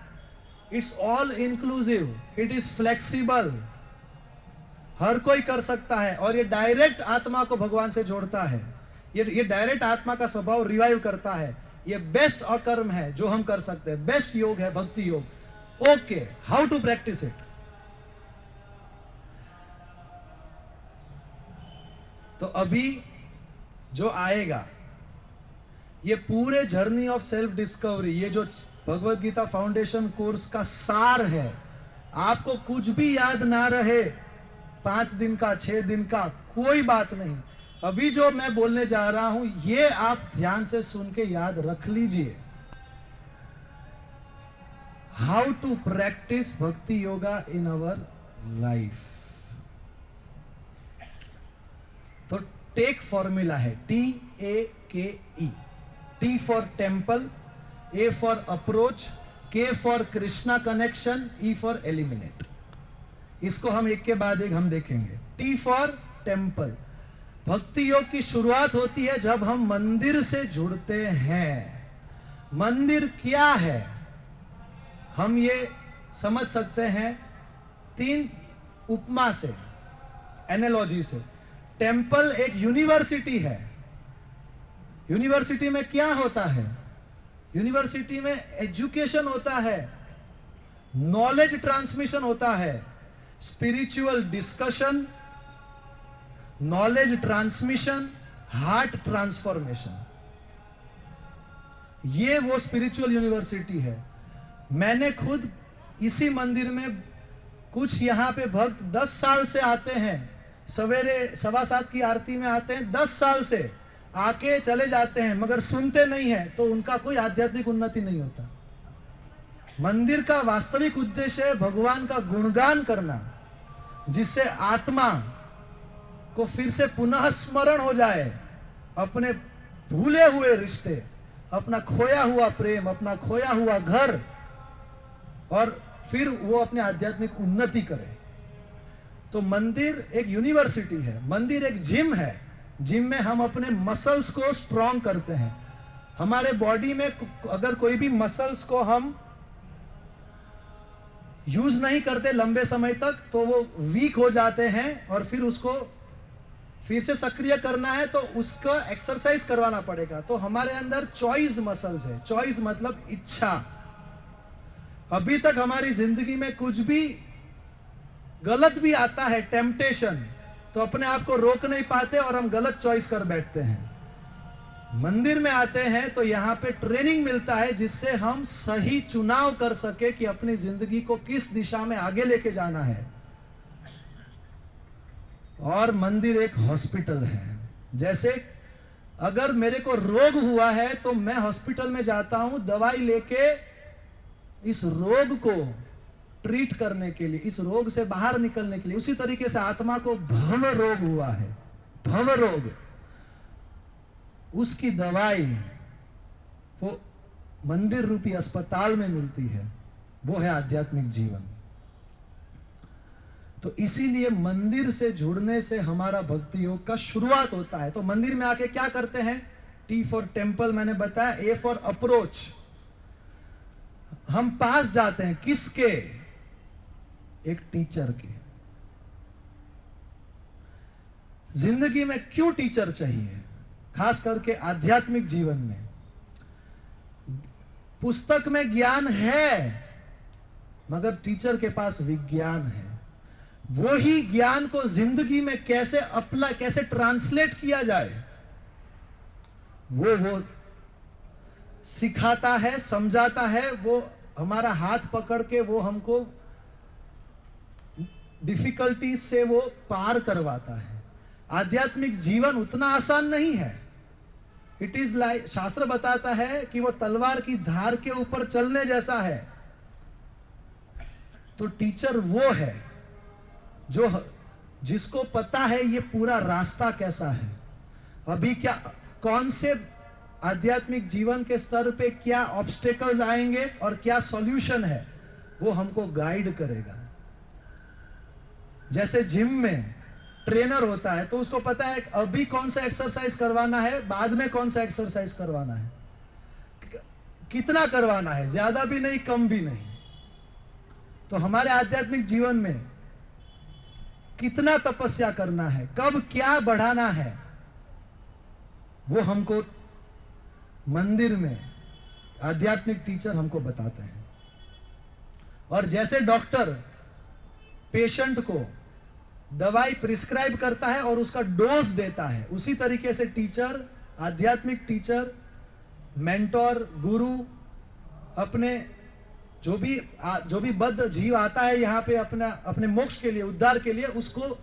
It's all inclusive, it is flexible, हर कोई कर सकता है, और ये डायरेक्ट आत्मा को भगवान से जोड़ता है। ये डायरेक्ट आत्मा का स्वभाव रिवाइव करता है। ये बेस्ट अकर्म है जो हम कर सकते हैं, बेस्ट योग है bhakti yoga. Okay, how to practice it? तो अभी जो आएगा ये पूरे जर्नी ऑफ सेल्फ डिस्कवरी, ये जो भगवत गीता फाउंडेशन कोर्स का सार है। आपको कुछ भी याद ना रहे, 5 दिन का, 6 दिन का, कोई बात नहीं। अभी जो मैं बोलने जा रहा हूं ये आप ध्यान से सुन के याद रख लीजिए। हाउ टू प्रैक्टिस भक्ति योगा इन अवर लाइफ। तो टेक फॉर्मूला है TAKE। T for temple, A for approach, K for Krishna connection, E for eliminate. इसको हम एक के बाद एक हम देखेंगे। T फॉर टेम्पल, भक्ति योग की शुरुआत होती है जब हम मंदिर से जुड़ते हैं। मंदिर क्या है हम ये समझ सकते हैं 3 उपमा से, एनालॉजी से। टेम्पल एक यूनिवर्सिटी है। यूनिवर्सिटी में क्या होता है? यूनिवर्सिटी में एजुकेशन होता है, नॉलेज ट्रांसमिशन होता है, spiritual discussion, knowledge transmission, heart transformation. ये वो स्पिरिचुअल यूनिवर्सिटी है। मैंने खुद इसी मंदिर में, कुछ यहां पे भक्त 10 साल से आते हैं, सवेरे 7:15 की आरती में आते हैं, 10 साल से आके चले जाते हैं, मगर सुनते नहीं है, तो उनका कोई आध्यात्मिक उन्नति नहीं होता। मंदिर का वास्तविक उद्देश्य है भगवान का गुणगान करना, जिससे आत्मा को फिर से पुनः स्मरण हो जाए, अपने भूले हुए रिश्ते, अपना खोया हुआ प्रेम, अपना खोया हुआ घर, और फिर वो अपने आध्यात्मिक उन्नति करे। तो मंदिर एक यूनिवर्सिटी है, मंदिर एक जिम है। जिम में हम अपने मसल्स को स्ट्रॉन्ग करते हैं। हमारे बॉडी में अगर कोई भी मसल्स को हम यूज नहीं करते लंबे समय तक तो वो वीक हो जाते हैं, और फिर उसको फिर से सक्रिय करना है तो उसका एक्सरसाइज करवाना पड़ेगा। तो हमारे अंदर चॉइस मसल्स है। चॉइस मतलब इच्छा। अभी तक हमारी जिंदगी में कुछ भी गलत भी आता है, टेम्पटेशन, तो अपने आप को रोक नहीं पाते और हम गलत चॉइस कर बैठते हैं। मंदिर में आते हैं तो यहाँ पे ट्रेनिंग मिलता है जिससे हम सही चुनाव कर सके कि अपनी जिंदगी को किस दिशा में आगे लेके जाना है। और मंदिर एक हॉस्पिटल है। जैसे अगर मेरे को रोग हुआ है तो मैं हॉस्पिटल में जाता हूं दवाई लेके इस रोग को ट्रीट करने के लिए, इस रोग से बाहर निकलने के लिए। उसी तरीके से आत्मा को भव रोग हुआ है, भव रोग, उसकी दवाई वो मंदिर रूपी अस्पताल में मिलती है। वो है आध्यात्मिक जीवन। तो इसीलिए मंदिर से जुड़ने से हमारा भक्ति योग का शुरुआत होता है। तो मंदिर में आके क्या करते हैं? टी फॉर टेम्पल मैंने बताया, ए फॉर अप्रोच। हम पास जाते हैं किसके? एक टीचर के। जिंदगी में क्यों टीचर चाहिए? खास करके आध्यात्मिक जीवन में। पुस्तक में ज्ञान है मगर टीचर के पास विज्ञान है। वो ही ज्ञान को जिंदगी में कैसे अप्लाई, कैसे ट्रांसलेट किया जाए, वो सिखाता है, समझाता है। वो हमारा हाथ पकड़ के वो हमको डिफिकल्टीज से वो पार करवाता है। आध्यात्मिक जीवन उतना आसान नहीं है। इट इज लाइक, शास्त्र बताता है कि वो तलवार की धार के ऊपर चलने जैसा है। तो टीचर वो है जो, जिसको पता है ये पूरा रास्ता कैसा है, अभी क्या, कौन से आध्यात्मिक जीवन के स्तर पे क्या ऑब्स्टेकल्स आएंगे और क्या सॉल्यूशन है, वो हमको गाइड करेगा। जैसे जिम में ट्रेनर होता है तो उसको पता है अभी कौन सा एक्सरसाइज करवाना है, बाद में कौन सा एक्सरसाइज करवाना है, कितना करवाना है, ज्यादा भी नहीं कम भी नहीं। तो हमारे आध्यात्मिक जीवन में कितना तपस्या करना है, कब क्या बढ़ाना है, वो हमको मंदिर में आध्यात्मिक टीचर हमको बताते हैं। और जैसे डॉक्टर पेशेंट को दवाई प्रिस्क्राइब करता है और उसका डोज देता है, उसी तरीके से टीचर, आध्यात्मिक टीचर, मेंटोर, गुरु अपने जो भी बद्ध जीव आता है यहाँ पे अपने मोक्ष के लिए, उद्धार के लिए, उसको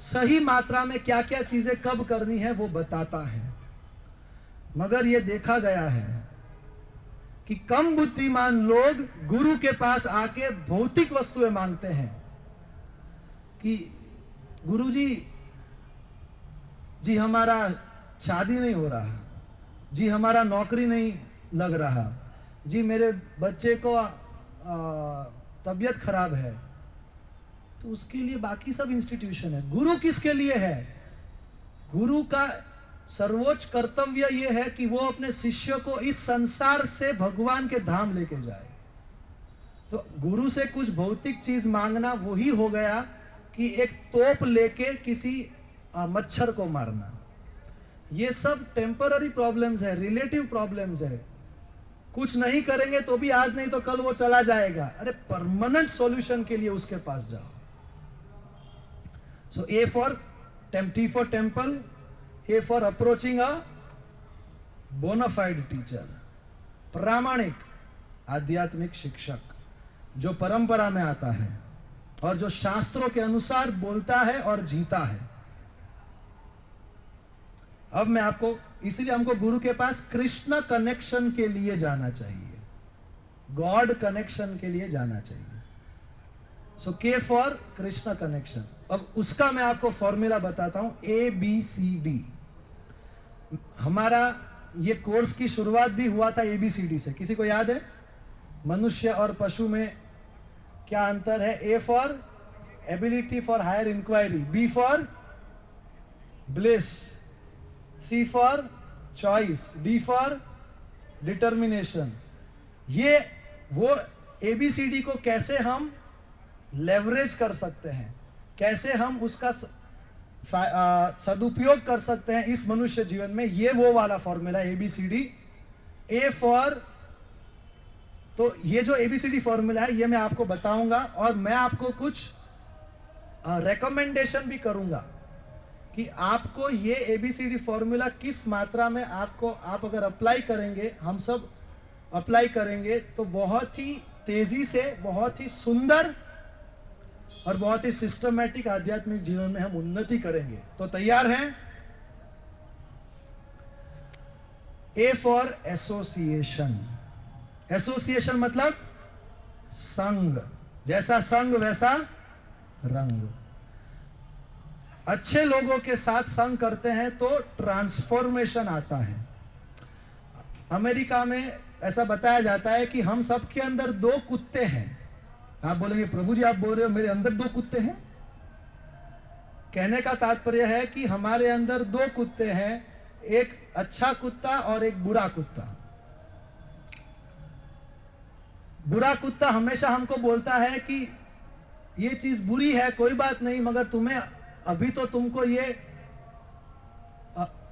सही मात्रा में क्या क्या चीजें कब करनी है वो बताता है। मगर ये देखा गया है कि कम बुद्धिमान लोग गुरु के पास आके भौतिक वस्तुएं मांगते हैं कि गुरुजी जी हमारा शादी नहीं हो रहा, जी हमारा नौकरी नहीं लग रहा, जी मेरे बच्चे को तबीयत खराब है। तो उसके लिए बाकी सब इंस्टीट्यूशन है। गुरु किसके लिए है? गुरु का सर्वोच्च कर्तव्य यह है कि वो अपने शिष्य को इस संसार से भगवान के धाम लेके जाए। तो गुरु से कुछ भौतिक चीज मांगना वही हो गया कि एक तोप लेके किसी मच्छर को मारना। ये सब टेम्पररी प्रॉब्लम्स है, रिलेटिव प्रॉब्लम्स है। कुछ नहीं करेंगे तो भी आज नहीं तो कल वो चला जाएगा। अरे परमानेंट सॉल्यूशन के लिए उसके पास जाओ। So A for T for temple, A for approaching a bona fide teacher, प्रामाणिक आध्यात्मिक शिक्षक जो परंपरा में आता है और जो शास्त्रों के अनुसार बोलता है और जीता है। अब मैं आपको, इसलिए हमको गुरु के पास कृष्ण कनेक्शन के लिए जाना चाहिए, गॉड कनेक्शन के लिए जाना चाहिए। सो के फॉर कृष्ण कनेक्शन। अब उसका मैं आपको फॉर्मूला बताता हूं, ABCD। हमारा ये कोर्स की शुरुआत भी हुआ था ABCD से। किसी को याद है मनुष्य और पशु में क्या अंतर है? A for ability for higher inquiry, B for bliss, C for choice, D for determination. ये वो ABCD को कैसे हम लेवरेज कर सकते हैं, कैसे हम उसका सदुपयोग कर सकते हैं इस मनुष्य जीवन में, ये वो वाला फॉर्मूला ABCD। A फॉर, तो ये जो ABCD फॉर्मूला है ये मैं आपको बताऊंगा और मैं आपको कुछ रेकमेंडेशन भी करूंगा कि आपको ये ABCD फॉर्मूला किस मात्रा में आपको, आप अगर अप्लाई करेंगे, हम सब अप्लाई करेंगे तो बहुत ही तेजी से, बहुत ही सुंदर और बहुत ही सिस्टमैटिक आध्यात्मिक जीवन में हम उन्नति करेंगे। तो तैयार हैं? A for association. एसोसिएशन मतलब संग, जैसा संग वैसा रंग। अच्छे लोगों के साथ संग करते हैं तो ट्रांसफॉर्मेशन आता है। अमेरिका में ऐसा बताया जाता है कि हम सबके अंदर 2 कुत्ते हैं। आप बोलेंगे प्रभु जी आप बोल रहे हो मेरे अंदर 2 कुत्ते हैं? कहने का तात्पर्य है कि हमारे अंदर 2 कुत्ते हैं, एक अच्छा कुत्ता और एक बुरा कुत्ता। बुरा कुत्ता हमेशा हमको बोलता है कि ये चीज बुरी है, कोई बात नहीं, मगर तुम्हें अभी तो तुमको ये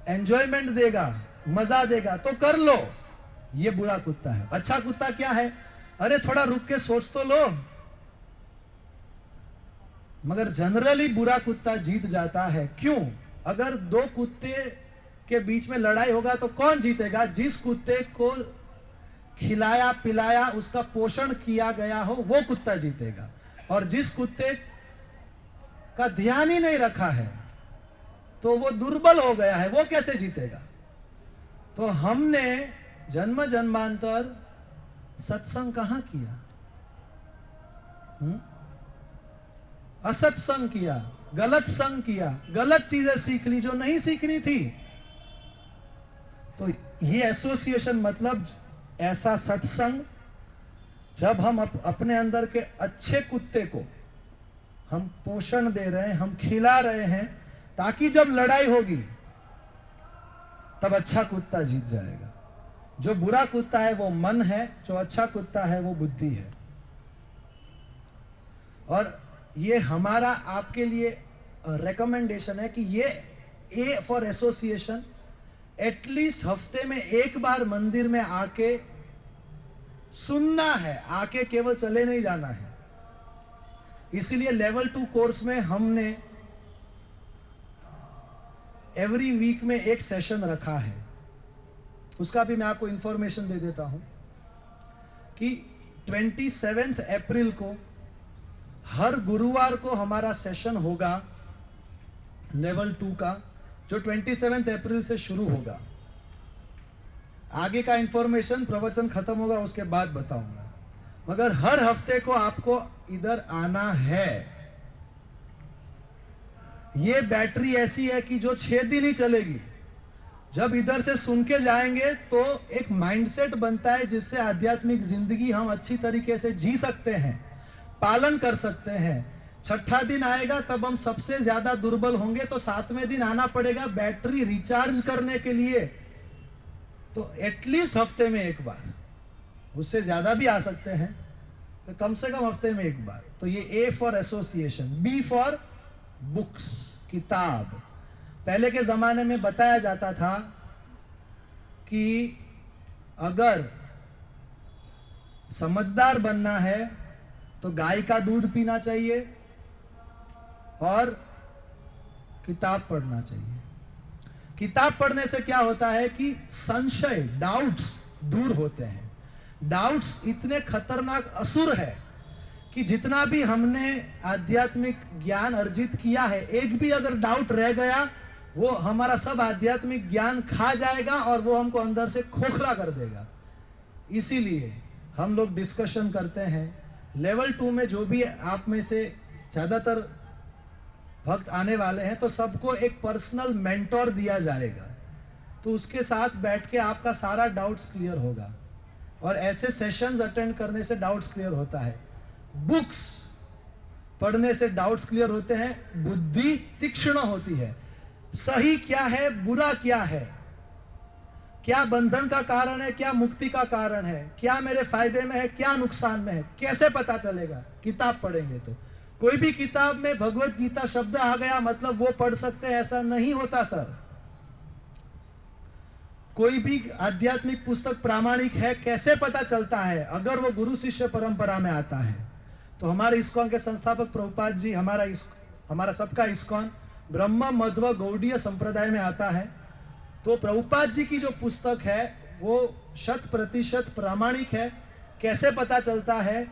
एंजॉयमेंट देगा, मजा देगा, तो कर लो। ये बुरा कुत्ता है। अच्छा कुत्ता क्या है? अरे थोड़ा रुक के सोच तो लो। मगर जनरली बुरा कुत्ता जीत जाता है। क्यों? अगर 2 कुत्ते के बीच में लड़ाई होगा तो कौन जीतेगा? जिस कुत्ते को खिलाया पिलाया, उसका पोषण किया गया हो, वो कुत्ता जीतेगा। और जिस कुत्ते का ध्यान ही नहीं रखा है तो वो दुर्बल हो गया है, वो कैसे जीतेगा? तो हमने जन्म जन्मांतर सत्संग कहां किया? असत्संग किया, गलत संग किया, गलत चीजें सीख ली जो नहीं सीखनी थी। तो ये एसोसिएशन मतलब ऐसा सत्संग जब हम अपने अंदर के अच्छे कुत्ते को हम पोषण दे रहे हैं, हम खिला रहे हैं, ताकि जब लड़ाई होगी तब अच्छा कुत्ता जीत जाएगा। जो बुरा कुत्ता है वो मन है, जो अच्छा कुत्ता है वो बुद्धि है। और ये हमारा आपके लिए रिकमेंडेशन है कि ये A फॉर एसोसिएशन एटलीस्ट हफ्ते में 1 बार मंदिर में आके सुनना है, आके केवल चले नहीं जाना है। इसीलिए लेवल 2 कोर्स में हमने एवरी वीक में एक सेशन रखा है। उसका भी मैं आपको इंफॉर्मेशन दे देता हूं कि 27 अप्रैल को हर गुरुवार को हमारा सेशन होगा लेवल 2 का, जो 27 अप्रैल से शुरू होगा। आगे का इंफॉर्मेशन प्रवचन खत्म होगा उसके बाद बताऊंगा, मगर हर हफ्ते को आपको इधर आना है। ये बैटरी ऐसी है कि जो 6 दिन ही चलेगी। जब इधर से सुन के जाएंगे तो एक माइंडसेट बनता है जिससे आध्यात्मिक जिंदगी हम अच्छी तरीके से जी सकते हैं, पालन कर सकते हैं। 6ठा दिन आएगा तब हम सबसे ज्यादा दुर्बल होंगे, तो 7वें दिन आना पड़ेगा बैटरी रिचार्ज करने के लिए। तो एटलीस्ट हफ्ते में 1 बार, उससे ज्यादा भी आ सकते हैं, तो कम से कम हफ्ते में 1 बार। तो ये A for association. B for books, किताब। पहले के जमाने में बताया जाता था कि अगर समझदार बनना है तो गाय का दूध पीना चाहिए और किताब पढ़ना चाहिए। किताब पढ़ने से क्या होता है कि संशय, डाउट्स दूर होते हैं। डाउट्स इतने खतरनाक असुर है कि जितना भी हमने आध्यात्मिक ज्ञान अर्जित किया है, एक भी अगर डाउट रह गया वो हमारा सब आध्यात्मिक ज्ञान खा जाएगा और वो हमको अंदर से खोखला कर देगा। इसीलिए हम लोग डिस्कशन करते हैं। लेवल 2 में जो भी आप में से ज्यादातर भक्त आने वाले हैं, तो सबको एक पर्सनल मेंटोर दिया जाएगा, तो उसके साथ बैठ के आपका सारा डाउट्स क्लियर होगा। और ऐसे सेशंस अटेंड करने से डाउट्स क्लियर होता है। बुक्स पढ़ने से डाउट्स क्लियर होते हैं, बुद्धि तीक्ष्ण होती है। सही क्या है, बुरा क्या है, क्या बंधन का कारण है, क्या मुक्ति का कारण है, क्या मेरे फायदे में है, क्या नुकसान में है, कैसे पता चलेगा? किताब पढ़ेंगे तो। कोई भी किताब में भगवत गीता शब्द आ गया मतलब वो पढ़ सकते हैं, ऐसा नहीं होता सर। कोई भी आध्यात्मिक पुस्तक प्रामाणिक है कैसे पता चलता है? अगर वो गुरु शिष्य परंपरा में आता है। तो हमारे इस्कॉन के संस्थापक प्रभुपाद जी, हमारा सबका इस्कॉन ब्रह्म मध्व गौड़ीय संप्रदाय में आता है। तो प्रभुपाद जी की जो पुस्तक है वो 100% प्रामाणिक है। कैसे पता चलता है?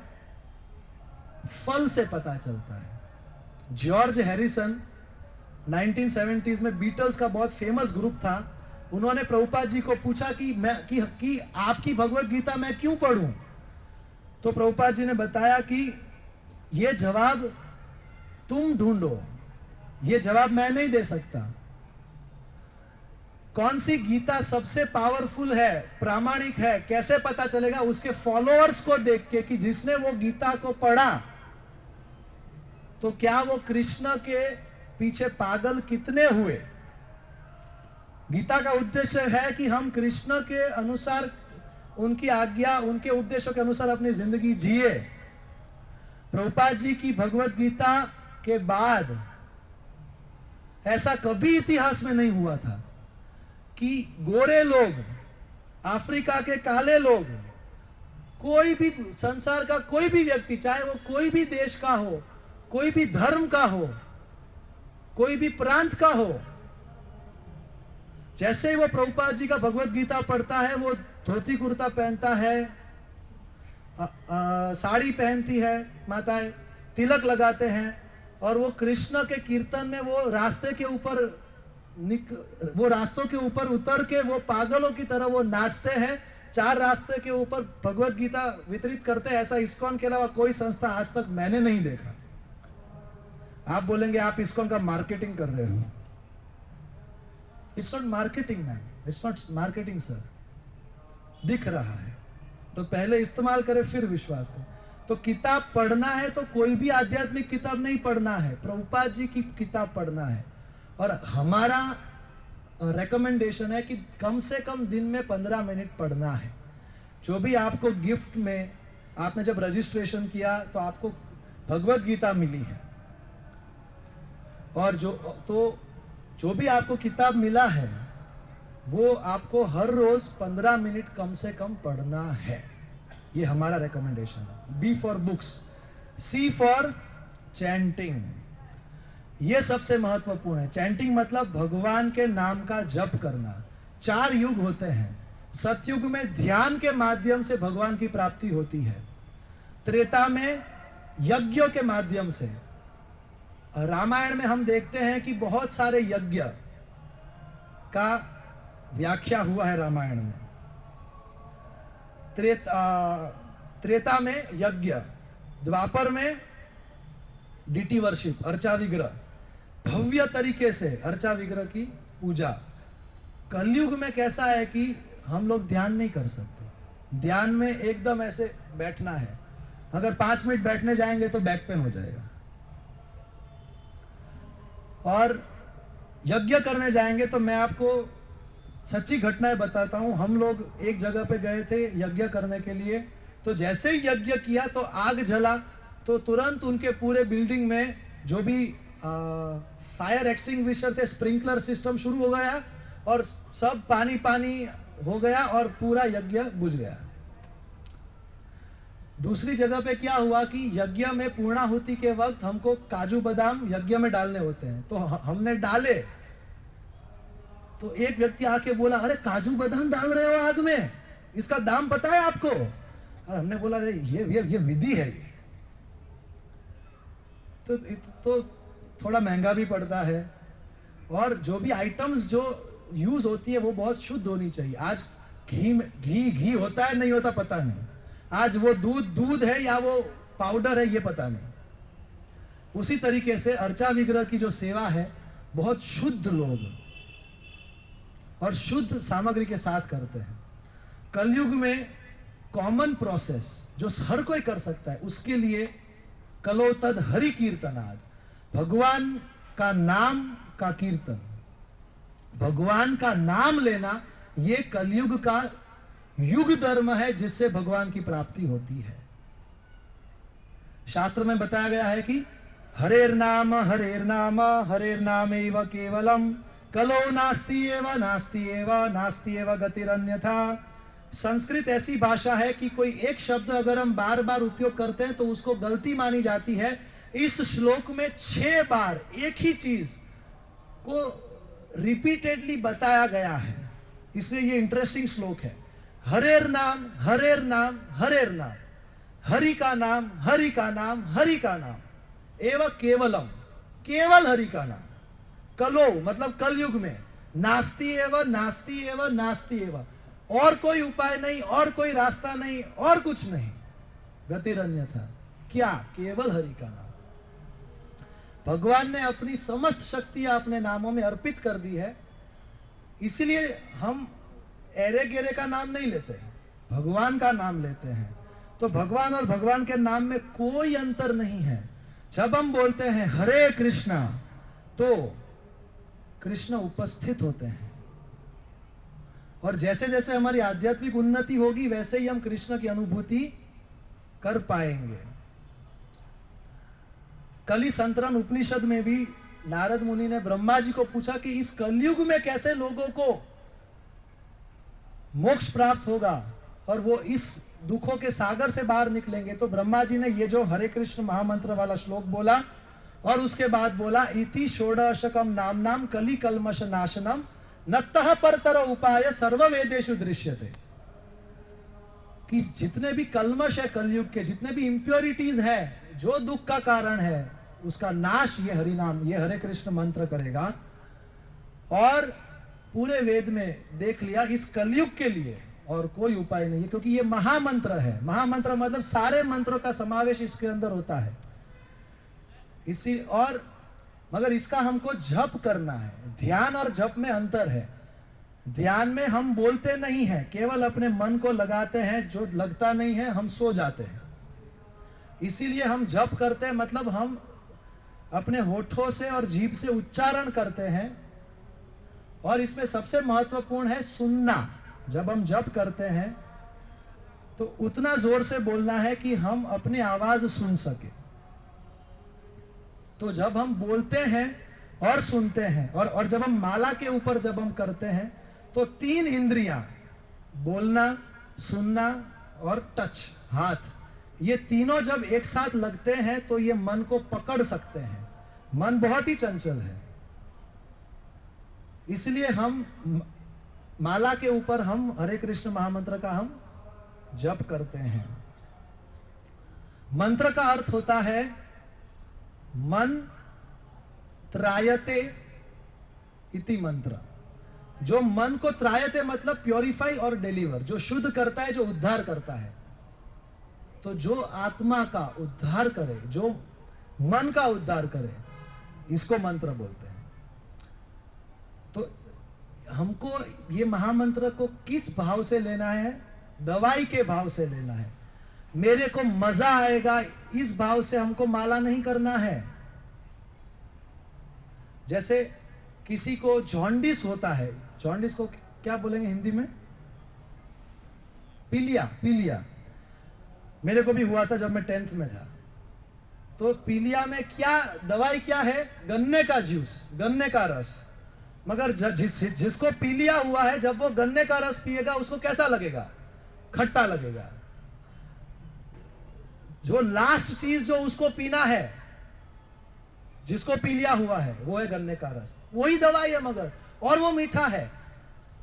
फल से पता चलता है। जॉर्ज हैरिसन 1970s में बीटल्स का बहुत फेमस ग्रुप था। उन्होंने प्रभुपाद जी को पूछा कि आपकी भगवत गीता मैं क्यों पढ़ूं? तो प्रभुपाद जी ने बताया कि ये जवाब तुम ढूंढो, ये जवाब मैं नहीं दे सकता। कौन सी गीता सबसे पावरफुल है, प्रामाणिक है, कैसे पता चलेगा? उसके फॉलोअर्स को देख के कि जिसने वो गीता को पढ़ा तो क्या वो कृष्ण के पीछे पागल कितने हुए। गीता का उद्देश्य है कि हम कृष्ण के अनुसार, उनकी आज्ञा, उनके उद्देश्यों के अनुसार अपनी जिंदगी जिए। प्रभुपाद जी की भगवत गीता के बाद ऐसा कभी इतिहास में नहीं हुआ था कि गोरे लोग, अफ्रीका के काले लोग, कोई भी संसार का कोई भी व्यक्ति, चाहे वो कोई भी देश का हो, कोई भी धर्म का हो, कोई भी प्रांत का हो, जैसे ही वो प्रभुपाद जी का भगवत गीता पढ़ता है, वो धोती कुर्ता पहनता है, साड़ी पहनती है माताएं, तिलक लगाते हैं, और वो कृष्ण के कीर्तन में वो रास्तों के ऊपर उतर के वो पागलों की तरह वो नाचते हैं। 4 रास्ते के ऊपर भगवत गीता वितरित करते हैं। ऐसा इस्कॉन के अलावा कोई संस्था आज तक मैंने नहीं देखा। आप बोलेंगे आप इस्कॉन का मार्केटिंग कर रहे हो। It's not marketing man, it's not marketing sir. दिख रहा है तो पहले इस्तेमाल करें फिर विश्वास करें। तो किताब पढ़ना है तो कोई भी आध्यात्मिक किताब नहीं पढ़ना है, प्रभुपाद जी की किताब पढ़ना है। और हमारा रेकमेंडेशन है कि कम से कम दिन में 15 मिनट पढ़ना है। जो भी आपको गिफ्ट में, आपने जब रजिस्ट्रेशन किया तो आपको भगवत गीता मिली है, और जो भी आपको किताब मिला है वो आपको हर रोज 15 मिनट कम से कम पढ़ना है। ये हमारा रिकमेंडेशन है। B for books, C for chanting. ये सबसे महत्वपूर्ण है। चैंटिंग मतलब भगवान के नाम का जप करना। 4 युग होते हैं। सतयुग में ध्यान के माध्यम से भगवान की प्राप्ति होती है। त्रेता में यज्ञ के माध्यम से। रामायण में हम देखते हैं कि बहुत सारे यज्ञ का व्याख्या हुआ है रामायण में। त्रेता में यज्ञ, द्वापर में डिटी वर्शिप, अर्चा विग्रह, भव्य तरीके से अर्चा विग्रह की पूजा। कलयुग में कैसा है कि हम लोग ध्यान नहीं कर सकते। ध्यान में एकदम ऐसे बैठना है, अगर 5 मिनट बैठने जाएंगे तो बैक पेन हो जाएगा। और यज्ञ करने जाएंगे तो मैं आपको सच्ची घटनाएं बताता हूं। हम लोग एक जगह पे गए थे यज्ञ करने के लिए, तो जैसे ही यज्ञ किया तो आग जला, तो तुरंत उनके पूरे बिल्डिंग में जो भी फायर एक्सटिंग्विशर थे, स्प्रिंकलर सिस्टम शुरू हो गया और सब पानी पानी हो गया और पूरा यज्ञ बुझ गया। दूसरी जगह पे क्या हुआ कि यज्ञ में पूर्णाहुति के वक्त हमको काजू बादाम यज्ञ में डालने होते हैं, तो हमने डाले। तो एक व्यक्ति आके बोला, अरे काजू बादाम डाल रहे हो आग में, इसका दाम पता है आपको? और हमने बोला, अरे ये विधि है ये तो थोड़ा महंगा भी पड़ता है, और जो भी आइटम्स जो यूज होती है वो बहुत शुद्ध होनी चाहिए। आज घी होता है नहीं होता पता नहीं, आज वो दूध है या वो पाउडर है ये पता नहीं। उसी तरीके से अर्चा विग्रह की जो सेवा है बहुत शुद्ध लोग और शुद्ध सामग्री के साथ करते हैं। कलयुग में कॉमन प्रोसेस जो हर कोई कर सकता है, उसके लिए कलो तद हरि कीर्तनाद, भगवान का नाम का कीर्तन, भगवान का नाम लेना ये कलयुग का युग धर्म है जिससे भगवान की प्राप्ति होती है। शास्त्र में बताया गया है कि हरेर नाम हरेर नाम एव केवलम कलो नास्ति एव गतिरन्यथा। संस्कृत ऐसी भाषा है कि कोई एक शब्द अगर हम बार बार उपयोग करते हैं तो उसको गलती मानी जाती है। इस श्लोक में 6 बार एक ही चीज को रिपीटेडली बताया गया है, इसलिए ये इंटरेस्टिंग श्लोक है। हरेर नाम हरेर नाम हरेर नाम, हरि का नाम हरि का नाम हरि का नाम, एवं केवलम केवल हरि का नाम, कलो मतलब कलयुग में, नास्ति एवं नास्ति एवं नास्ति एवं, और कोई उपाय नहीं, और कोई रास्ता नहीं, और कुछ नहीं, गतिरन्यथा, क्या केवल हरि का नाम। भगवान ने अपनी समस्त शक्तियां अपने नामों में अर्पित कर दी है, इसलिए हम एरे गेरे का नाम नहीं लेते, भगवान का नाम लेते हैं। तो भगवान और भगवान के नाम में कोई अंतर नहीं है। जब हम बोलते हैं हरे कृष्णा तो कृष्ण उपस्थित होते हैं, और जैसे जैसे हमारी आध्यात्मिक उन्नति होगी वैसे ही हम कृष्ण की अनुभूति कर पाएंगे। कलि संतरण उपनिषद में भी नारद मुनि ने ब्रह्मा जी को पूछा कि इस कलयुग में कैसे लोगों को मोक्ष प्राप्त होगा और वो इस दुखों के सागर से बाहर निकलेंगे। तो ब्रह्मा जी ने ये जो हरे कृष्ण महामंत्र वाला श्लोक बोला और उसके बाद बोला इति षोडशकम नाम नाम कलि कल्मष नाशनम नत्तः परतर उपाय सर्व वेदेषु दृश्यते। कि जितने भी कल्मश है कलयुग के, जितने भी इंप्योरिटीज है, जो दुख का कारण है, उसका नाश ये हरि नाम, ये हरे कृष्ण मंत्र करेगा। और पूरे वेद में देख लिया इस कलयुग के लिए और कोई उपाय नहीं है, क्योंकि ये महामंत्र है। महामंत्र मतलब सारे मंत्रों का समावेश इसके अंदर होता है। इसी और मगर इसका हमको जप करना है। ध्यान और जप में अंतर है। ध्यान में हम बोलते नहीं हैं, केवल अपने मन को लगाते हैं, जो लगता नहीं है हम सो जाते हैं। इसीलिए हम जप करते हैं, मतलब हम अपने होठों से और जीभ से उच्चारण करते हैं। और इसमें सबसे महत्वपूर्ण है सुनना। जब हम जप करते हैं तो उतना जोर से बोलना है कि हम अपनी आवाज सुन सके। तो जब हम बोलते हैं और सुनते हैं और जब हम माला के ऊपर जब हम करते हैं तो 3 इंद्रियां, बोलना, सुनना और टच, हाथ, ये तीनों जब एक साथ लगते हैं तो ये मन को पकड़ सकते हैं। मन बहुत ही चंचल है, इसलिए हम माला के ऊपर हम हरे कृष्ण महामंत्र का हम जप करते हैं। मंत्र का अर्थ होता है मन त्रायते इति मंत्र। जो मन को त्रायते मतलब प्योरीफाई और डिलीवर, जो शुद्ध करता है, जो उद्धार करता है। तो जो आत्मा का उद्धार करे, जो मन का उद्धार करे, इसको मंत्र बोलते हैं। तो हमको ये महामंत्र को किस भाव से लेना है? दवाई के भाव से लेना है। मेरे को मजा आएगा इस भाव से हमको माला नहीं करना है। जैसे किसी को जॉन्डिस होता है, जॉन्डिस को क्या बोलेंगे हिंदी में? पीलिया। पीलिया मेरे को भी हुआ था जब मैं 10th में था। तो पीलिया में क्या दवाई क्या है? गन्ने का जूस, गन्ने का रस। मगर जिसको पीलिया हुआ है, जब वो गन्ने का रस पिएगा उसको कैसा लगेगा? खट्टा लगेगा। जो लास्ट चीज जो उसको पीना है, जिसको पीलिया हुआ है, वो है गन्ने का रस। वही दवाई है मगर, और वो मीठा है।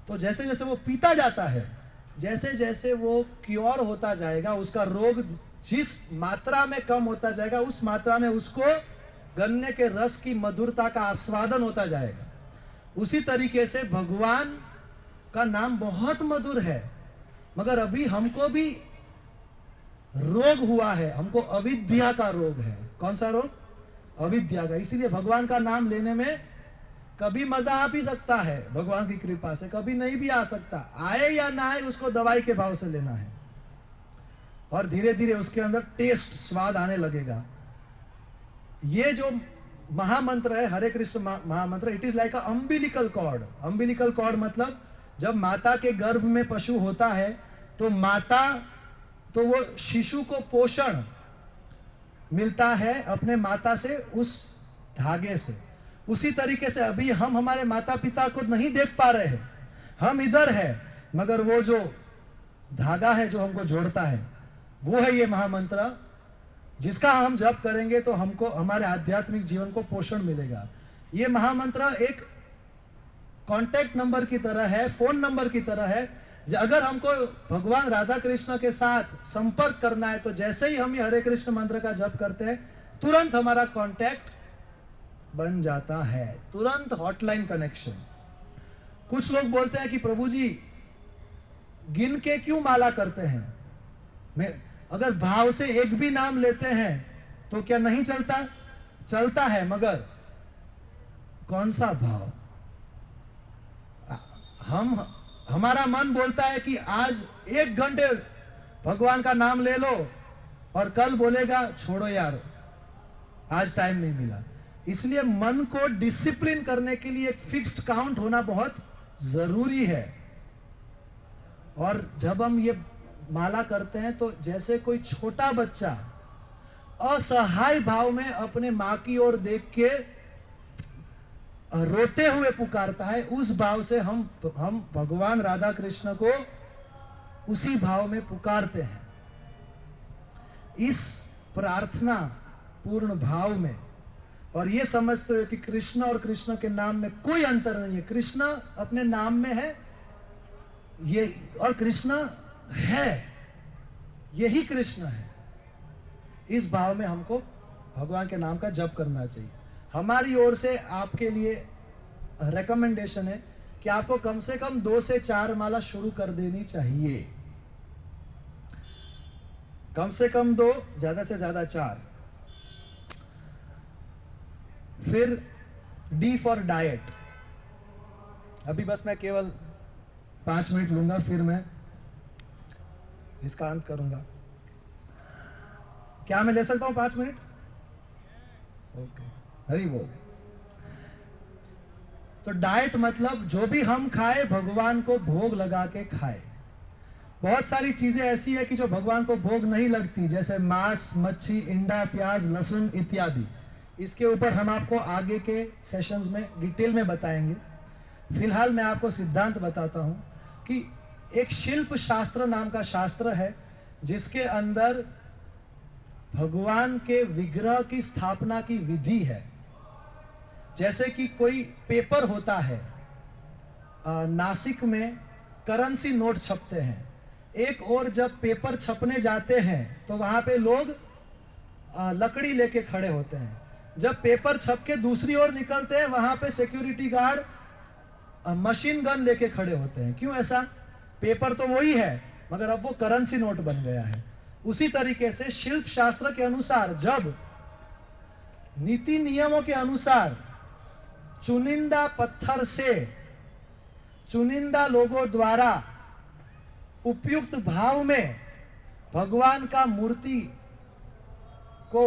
तो जैसे जैसे वो पीता जाता है, जैसे जैसे वो क्योर होता जाएगा, उसका रोग जिस मात्रा में कम होता जाएगा, उस मात्रा में उसको गन्ने के रस की मधुरता का आस्वादन होता जाएगा। उसी तरीके से भगवान का नाम बहुत मधुर है, मगर अभी हमको भी रोग हुआ है, हमको अविद्या का रोग है। कौन सा रोग? अविद्या का। इसीलिए भगवान का नाम लेने में कभी मजा आ भी सकता है भगवान की कृपा से, कभी नहीं भी आ सकता। आए या ना आए, उसको दवाई के भाव से लेना है। और धीरे धीरे उसके अंदर टेस्ट, स्वाद आने लगेगा। ये जो महामंत्र है Hare Krishna mahamantra, it is like a umbilical cord. Umbilical cord मतलब जब माता के गर्भ में पशु होता है तो तो वो शिशु को पोषण मिलता है अपने माता से, उस धागे से। उसी तरीके से अभी हम हमारे माता पिता को नहीं देख पा रहे हैं, हम इधर है, मगर वो जो धागा है जो हमको जोड़ता है वो है ये महामंत्र, जिसका हम जप करेंगे तो हमको हमारे आध्यात्मिक जीवन को पोषण मिलेगा। ये महामंत्र एक कांटेक्ट नंबर की तरह है, फोन नंबर की तरह है। अगर हमको भगवान राधा कृष्ण के साथ संपर्क करना है तो जैसे ही हम ये हरे कृष्ण मंत्र का जप करते हैं तुरंत हमारा कांटेक्ट बन जाता है, तुरंत हॉटलाइन कनेक्शन। कुछ लोग बोलते हैं कि प्रभु जी गिन के क्यों माला करते हैं, मैं अगर भाव से एक भी नाम लेते हैं तो क्या नहीं चलता? चलता है, मगर कौन सा भाव? हमारा मन बोलता है कि आज 1 घंटे भगवान का नाम ले लो, और कल बोलेगा छोड़ो यार आज टाइम नहीं मिला। इसलिए मन को डिसिप्लिन करने के लिए एक फिक्स्ड काउंट होना बहुत जरूरी है। और जब हम ये माला करते हैं तो जैसे कोई छोटा बच्चा असहाय भाव में अपने माँ की ओर देख के रोते हुए पुकारता है, उस भाव से हम भगवान राधा कृष्ण को उसी भाव में पुकारते हैं। इस प्रार्थना पूर्ण भाव में, और ये समझते हो कि कृष्ण और कृष्ण के नाम में कोई अंतर नहीं है, कृष्ण अपने नाम में है ये, और कृष्ण है, यही कृष्ण है। इस भाव में हमको भगवान के नाम का जप करना चाहिए। हमारी ओर से आपके लिए रिकमेंडेशन है कि आपको कम से कम 2 से 4 माला शुरू कर देनी चाहिए, कम से कम 2, ज्यादा से ज्यादा 4। फिर डी फॉर डाइट। अभी बस मैं केवल 5 मिनट लूंगा, फिर मैं इसका अंत करूंगा। क्या मैं ले सकता हूं 5 मिनट? ओके, हरी बोल। तो डाइट मतलब जो भी हम खाए भगवान को भोग लगा के खाए। बहुत सारी चीजें ऐसी है कि जो भगवान को भोग नहीं लगती, जैसे मांस, मच्छी, अंडा, प्याज, लहसुन इत्यादि। इसके ऊपर हम आपको आगे के सेशंस में डिटेल में बताएंगे। फिलहाल मैं आपको सिद्धांत बताता हूं कि एक शिल्प शास्त्र नाम का शास्त्र है जिसके अंदर भगवान के विग्रह की स्थापना की विधि है। जैसे कि कोई पेपर होता है, नासिक में करेंसी नोट छपते हैं, एक और जब पेपर छपने जाते हैं तो वहां पे लोग लकड़ी लेके खड़े होते हैं। जब पेपर छप के दूसरी ओर निकलते हैं वहां पे सिक्योरिटी गार्ड मशीन गन लेके खड़े होते हैं। क्यों ऐसा? पेपर तो वही है मगर अब वो करेंसी नोट बन गया है। उसी तरीके से शिल्प शास्त्र के अनुसार जब नीति नियमों के अनुसार चुनिंदा पत्थर से चुनिंदा लोगों द्वारा उपयुक्त भाव में भगवान का मूर्ति को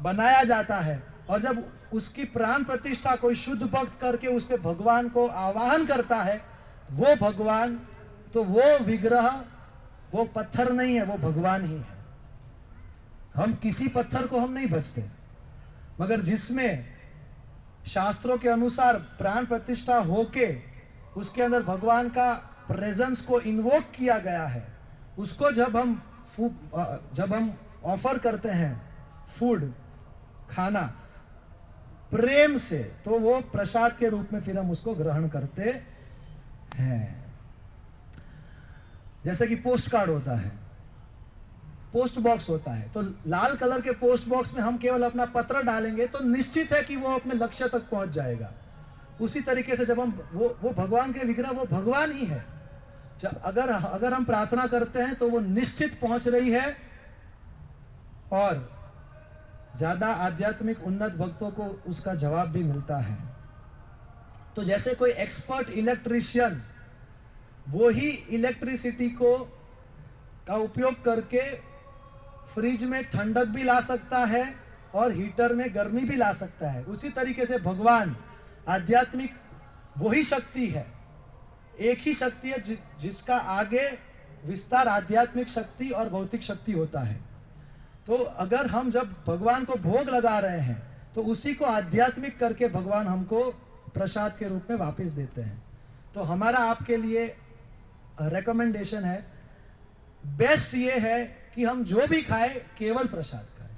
बनाया जाता है, और जब उसकी प्राण प्रतिष्ठा कोई शुद्ध भक्त करके उसके भगवान को आवाहन करता है, वो भगवान, तो वो विग्रह वो पत्थर नहीं है, वो भगवान ही है। हम किसी पत्थर को हम नहीं भजते, मगर जिसमें शास्त्रों के अनुसार प्राण प्रतिष्ठा होके उसके अंदर भगवान का प्रेजेंस को इन्वोक किया गया है, उसको जब हम ऑफर करते हैं फूड, खाना प्रेम से, तो वो प्रसाद के रूप में फिर हम उसको ग्रहण करते हैं। जैसे कि पोस्ट कार्ड होता है, पोस्ट बॉक्स होता है, तो लाल कलर के पोस्ट बॉक्स में हम केवल अपना पत्र डालेंगे तो निश्चित है कि वो अपने लक्ष्य तक पहुंच जाएगा। उसी तरीके से जब हम वो भगवान के विग्रह, वो भगवान ही है। अगर हम प्रार्थना करते हैं तो वो निश्चित पहुंच रही है, और ज्यादा आध्यात्मिक उन्नत भक्तों को उसका जवाब भी मिलता है। तो जैसे कोई एक्सपर्ट इलेक्ट्रिशियन वो ही इलेक्ट्रिसिटी का उपयोग करके फ्रिज में ठंडक भी ला सकता है और हीटर में गर्मी भी ला सकता है, उसी तरीके से भगवान आध्यात्मिक वही शक्ति है एक ही शक्ति है जिसका आगे विस्तार आध्यात्मिक शक्ति और भौतिक शक्ति होता है। तो अगर हम जब भगवान को भोग लगा रहे हैं तो उसी को आध्यात्मिक करके भगवान हमको प्रसाद के रूप में वापस देते हैं। तो हमारा आपके लिए रेकमेंडेशन है, बेस्ट ये है कि हम जो भी खाएं केवल प्रसाद खाएं,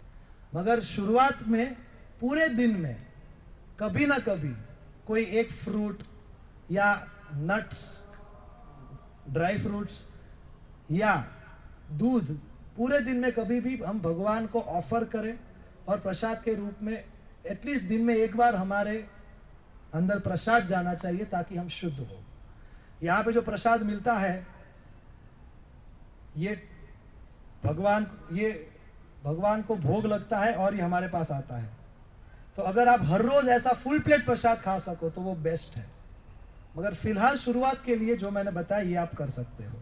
मगर शुरुआत में पूरे दिन में कभी ना कभी कोई एक फ्रूट या नट्स, ड्राई फ्रूट्स या दूध पूरे दिन में कभी भी हम भगवान को ऑफर करें और प्रसाद के रूप में एटलीस्ट दिन में एक बार हमारे अंदर प्रसाद जाना चाहिए ताकि हम शुद्ध हो। यहाँ पे जो प्रसाद मिलता है ये भगवान को भोग लगता है और ये हमारे पास आता है। तो अगर आप हर रोज ऐसा फुल प्लेट प्रसाद खा सको तो वो बेस्ट है, मगर फिलहाल शुरुआत के लिए जो मैंने बताया ये आप कर सकते हो।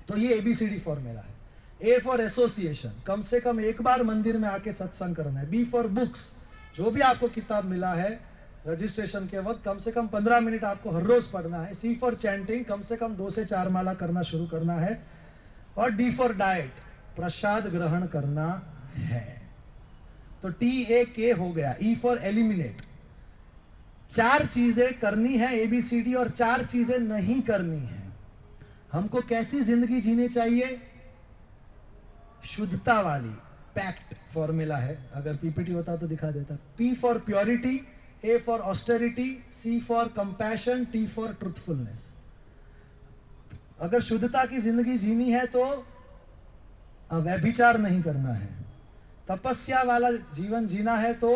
तो ये ABCD फॉर्मूला है। A फॉर एसोसिएशन, कम से कम एक बार मंदिर में आके सत्संग करना है। B फॉर बुक्स, जो भी आपको किताब मिला है रजिस्ट्रेशन के वक्त कम से कम 15 मिनट आपको हर रोज पढ़ना है। C फॉर चैंटिंग, कम से कम 2 से 4 माला करना शुरू करना है। और D फॉर डाइट, प्रसाद ग्रहण करना है। तो TAK हो गया। E फॉर एलिमिनेट, 4 चीजें करनी है ABCD और 4 चीजें नहीं करनी है। हमको कैसी जिंदगी जीनी चाहिए? शुद्धता वाली, पैक्ट फॉर्मूला है। अगर PPT होता तो दिखा देता। P for purity, A for austerity, C for compassion, T for truthfulness. अगर शुद्धता की जिंदगी जीनी है तो व्यभिचार नहीं करना है। तपस्या वाला जीवन जीना है तो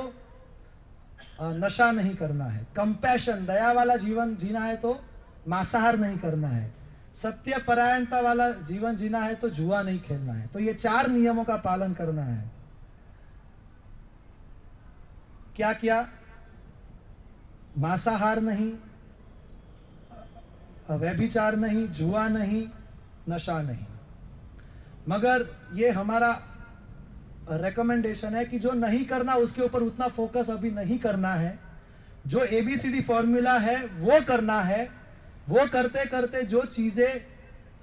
नशा नहीं करना है। कंपैशन, दया वाला जीवन जीना है तो मांसाहार नहीं करना है। सत्य परायणता वाला जीवन जीना है तो जुआ नहीं खेलना है। तो ये 4 नियमों का पालन करना है। क्या क्या? मांसाहार नहीं, व्यभिचार नहीं, जुआ नहीं, नशा नहीं। मगर ये हमारा रेकमेंडेशन है कि जो नहीं करना उसके ऊपर उतना फोकस अभी नहीं करना है। जो ABCD फॉर्मूला है वो करना है। वो करते करते जो चीजें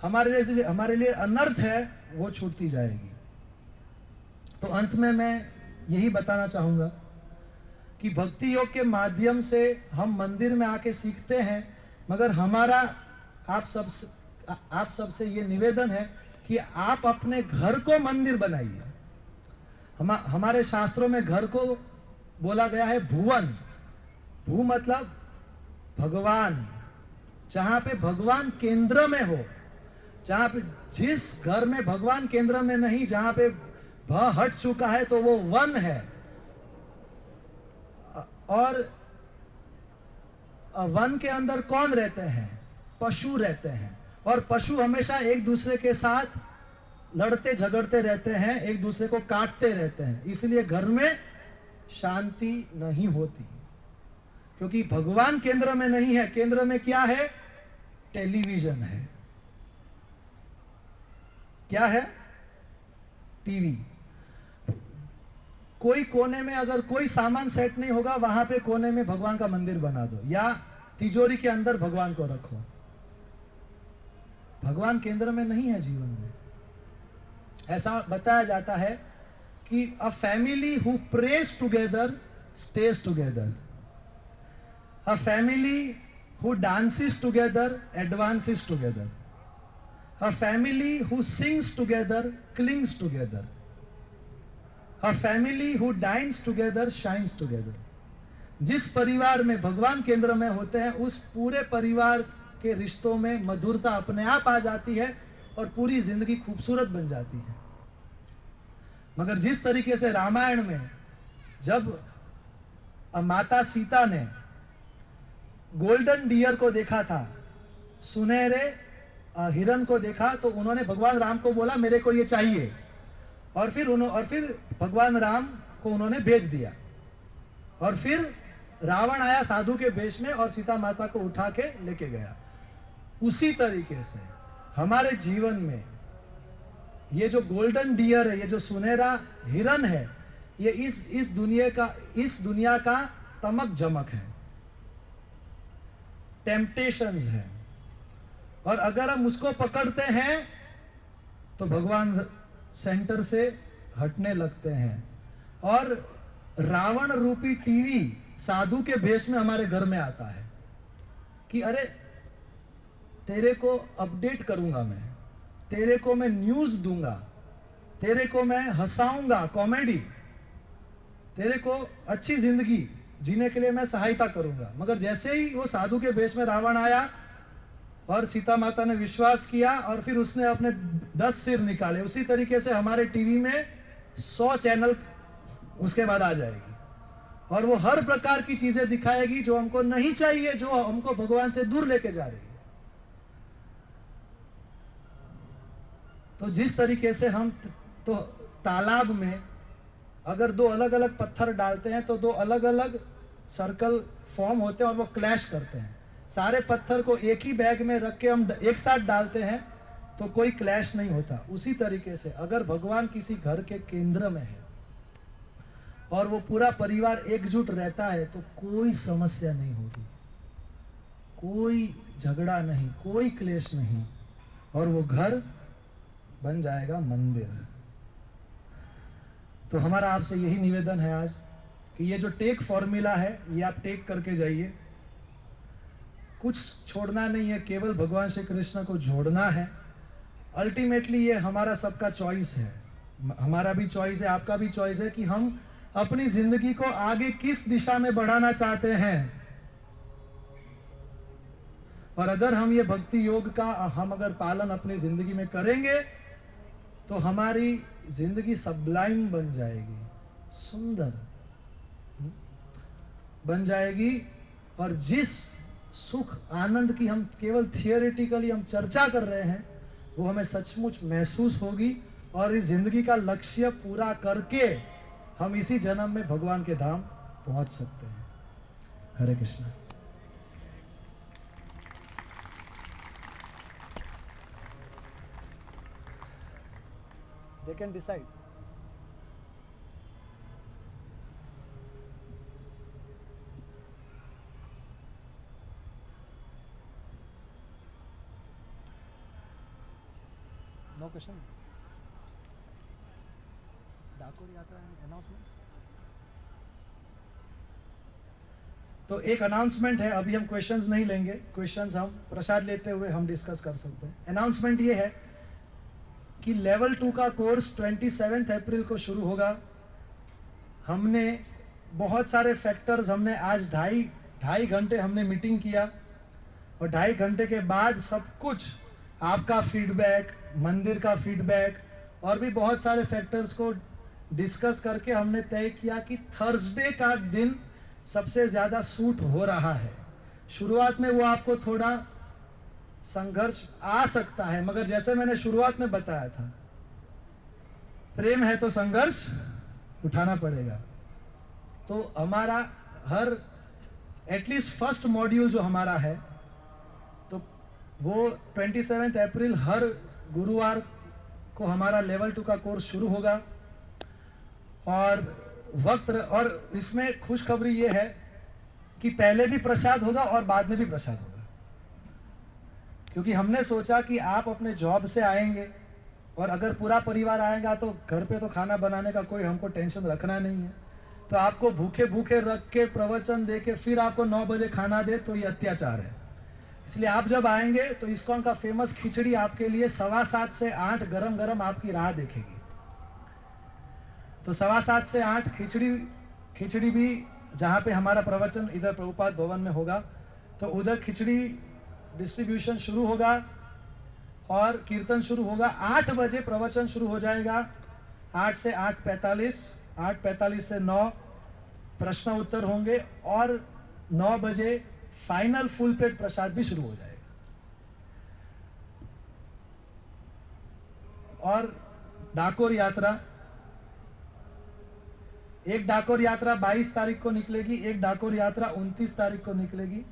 हमारे लिए अनर्थ है वो छूटती जाएगी। तो अंत में मैं यही बताना चाहूंगा कि भक्ति योग के माध्यम से हम मंदिर में आके सीखते हैं, मगर हमारा आप सबसे ये निवेदन है कि आप अपने घर को मंदिर बनाइए। हमारे शास्त्रों में घर को बोला गया है भुवन। भू मतलब भगवान, जहां पे भगवान केंद्र में हो। जहां पे, जिस घर में भगवान केंद्र में नहीं, जहां पे भ हट चुका है तो वो वन है। और वन के अंदर कौन रहते हैं? पशु रहते हैं। और पशु हमेशा एक दूसरे के साथ लड़ते झगड़ते रहते हैं, एक दूसरे को काटते रहते हैं। इसलिए घर में शांति नहीं होती, क्योंकि भगवान केंद्र में नहीं है। केंद्र में क्या है? टेलीविजन है। क्या है? टीवी। कोई कोने में अगर कोई सामान सेट नहीं होगा, वहां पे कोने में भगवान का मंदिर बना दो या तिजोरी के अंदर भगवान को रखो। भगवान केंद्र में नहीं है जीवन में। ऐसा बताया जाता है कि a family who praise together stage together, a family who dances together advances together, a family who sings together clings together, a family who dines together shines together। जिस परिवार में भगवान केंद्र में होते हैं उस पूरे परिवार के रिश्तों में मधुरता अपने आप आ जाती है और पूरी जिंदगी खूबसूरत बन जाती है। मगर जिस तरीके से रामायण में जब माता सीता ने गोल्डन डियर को देखा था, सुनहरे हिरन को देखा, तो उन्होंने भगवान राम को बोला मेरे को ये चाहिए। और फिर भगवान राम को उन्होंने भेज दिया। और फिर रावण आया साधु के वेश में और सीता माता को उठा के लेके गया। उसी तरीके से हमारे जीवन में ये जो गोल्डन डियर है, ये जो सुनहरा हिरन है, ये इस दुनिया का तमक जमक है, टेम्पटेशंस है, और अगर हम उसको पकड़ते हैं तो भगवान सेंटर से हटने लगते हैं। और रावण रूपी टीवी साधु के भेष में हमारे घर में आता है कि अरे तेरे को अपडेट करूंगा, मैं तेरे को मैं न्यूज दूंगा, तेरे को मैं हंसाऊंगा, कॉमेडी, तेरे को अच्छी जिंदगी जीने के लिए मैं सहायता करूंगा। मगर जैसे ही वो साधु के भेष में रावण आया और सीता माता ने विश्वास किया और फिर उसने अपने 10 सिर निकाले, उसी तरीके से हमारे टीवी में 100 चैनल उसके बाद आ जाएगी और वो हर प्रकार की चीजें दिखाएगी जो हमको नहीं चाहिए, जो हमको भगवान से दूर लेके जा रही है। तो जिस तरीके से हम तो तालाब में अगर 2 अलग अलग पत्थर डालते हैं तो 2 अलग अलग सर्कल फॉर्म होते हैं और वो क्लैश करते हैं। सारे पत्थर को एक ही बैग में रख के हम एक साथ डालते हैं तो कोई क्लैश नहीं होता। उसी तरीके से अगर भगवान किसी घर के केंद्र में है और वो पूरा परिवार एकजुट रहता है तो कोई समस्या नहीं होगी, कोई झगड़ा नहीं, कोई क्लेश नहीं, और वो घर बन जाएगा मंदिर। तो हमारा आपसे यही निवेदन है आज कि ये जो टेक फॉर्मूला है ये आप टेक करके जाइए, कुछ छोड़ना नहीं है, केवल भगवान श्री कृष्ण को जोड़ना है। अल्टीमेटली ये हमारा सबका चॉइस है, हमारा भी चॉइस है, आपका भी चॉइस है कि हम अपनी जिंदगी को आगे किस दिशा में बढ़ाना चाहते हैं। और अगर हम ये भक्ति योग का हम अगर पालन अपनी जिंदगी में करेंगे तो हमारी जिंदगी सबलाइन बन जाएगी, सुंदर बन जाएगी। और जिस सुख आनंद की हम केवल थियोरेटिकली हम चर्चा कर रहे हैं वो हमें सचमुच महसूस होगी और इस जिंदगी का लक्ष्य पूरा करके हम इसी जन्म में भगवान के धाम पहुंच सकते हैं। हरे Krishna. They can decide. No question. Dakor यात्रा अनाउंसमेंट। तो एक अनाउंसमेंट है, अभी हम क्वेश्चंस नहीं लेंगे, क्वेश्चंस हम प्रसाद लेते हुए हम डिस्कस कर सकते हैं। अनाउंसमेंट ये है कि लेवल 2 का कोर्स 27 अप्रैल को शुरू होगा। हमने बहुत सारे फैक्टर्स, हमने आज ढाई घंटे हमने मीटिंग किया और 2.5 घंटे के बाद सब कुछ आपका फीडबैक, मंदिर का फीडबैक और भी बहुत सारे फैक्टर्स को डिस्कस करके हमने तय किया कि थर्सडे का दिन सबसे ज़्यादा सूट हो रहा है। शुरुआत में वो आपको थोड़ा संघर्ष आ सकता है, मगर जैसे मैंने शुरुआत में बताया था, प्रेम है तो संघर्ष उठाना पड़ेगा। तो हमारा हर एटलीस्ट फर्स्ट मॉड्यूल जो हमारा है तो वो 27 अप्रैल हर गुरुवार को हमारा लेवल 2 का कोर्स शुरू होगा। और और इसमें खुशखबरी ये है कि पहले भी प्रसाद होगा और बाद में भी प्रसाद होगा, क्योंकि हमने सोचा कि आप अपने जॉब से आएंगे और अगर पूरा परिवार आएगा तो घर पे तो खाना बनाने का कोई हमको टेंशन रखना नहीं है। तो आपको भूखे भूखे रख के प्रवचन दे के फिर आपको 9 बजे खाना दे तो ये अत्याचार है। इसलिए आप जब आएंगे तो इस्कॉन का फेमस खिचड़ी आपके लिए 7:15 से 8 गरम गरम आपकी राह देखेगी। तो 7:15 से 8 खिचड़ी भी जहाँ पे हमारा प्रवचन इधर प्रभुपाद भवन में होगा तो उधर खिचड़ी डिस्ट्रीब्यूशन शुरू होगा और कीर्तन शुरू होगा। 8 बजे प्रवचन शुरू हो जाएगा, 8 से 8:45, 8:45 से 9 प्रश्न उत्तर होंगे और 9 बजे फाइनल फुल प्लेट प्रसाद भी शुरू हो जाएगा। और डाकोर यात्रा, एक डाकोर यात्रा 22 तारीख को निकलेगी, एक डाकोर यात्रा 29 तारीख को निकलेगी।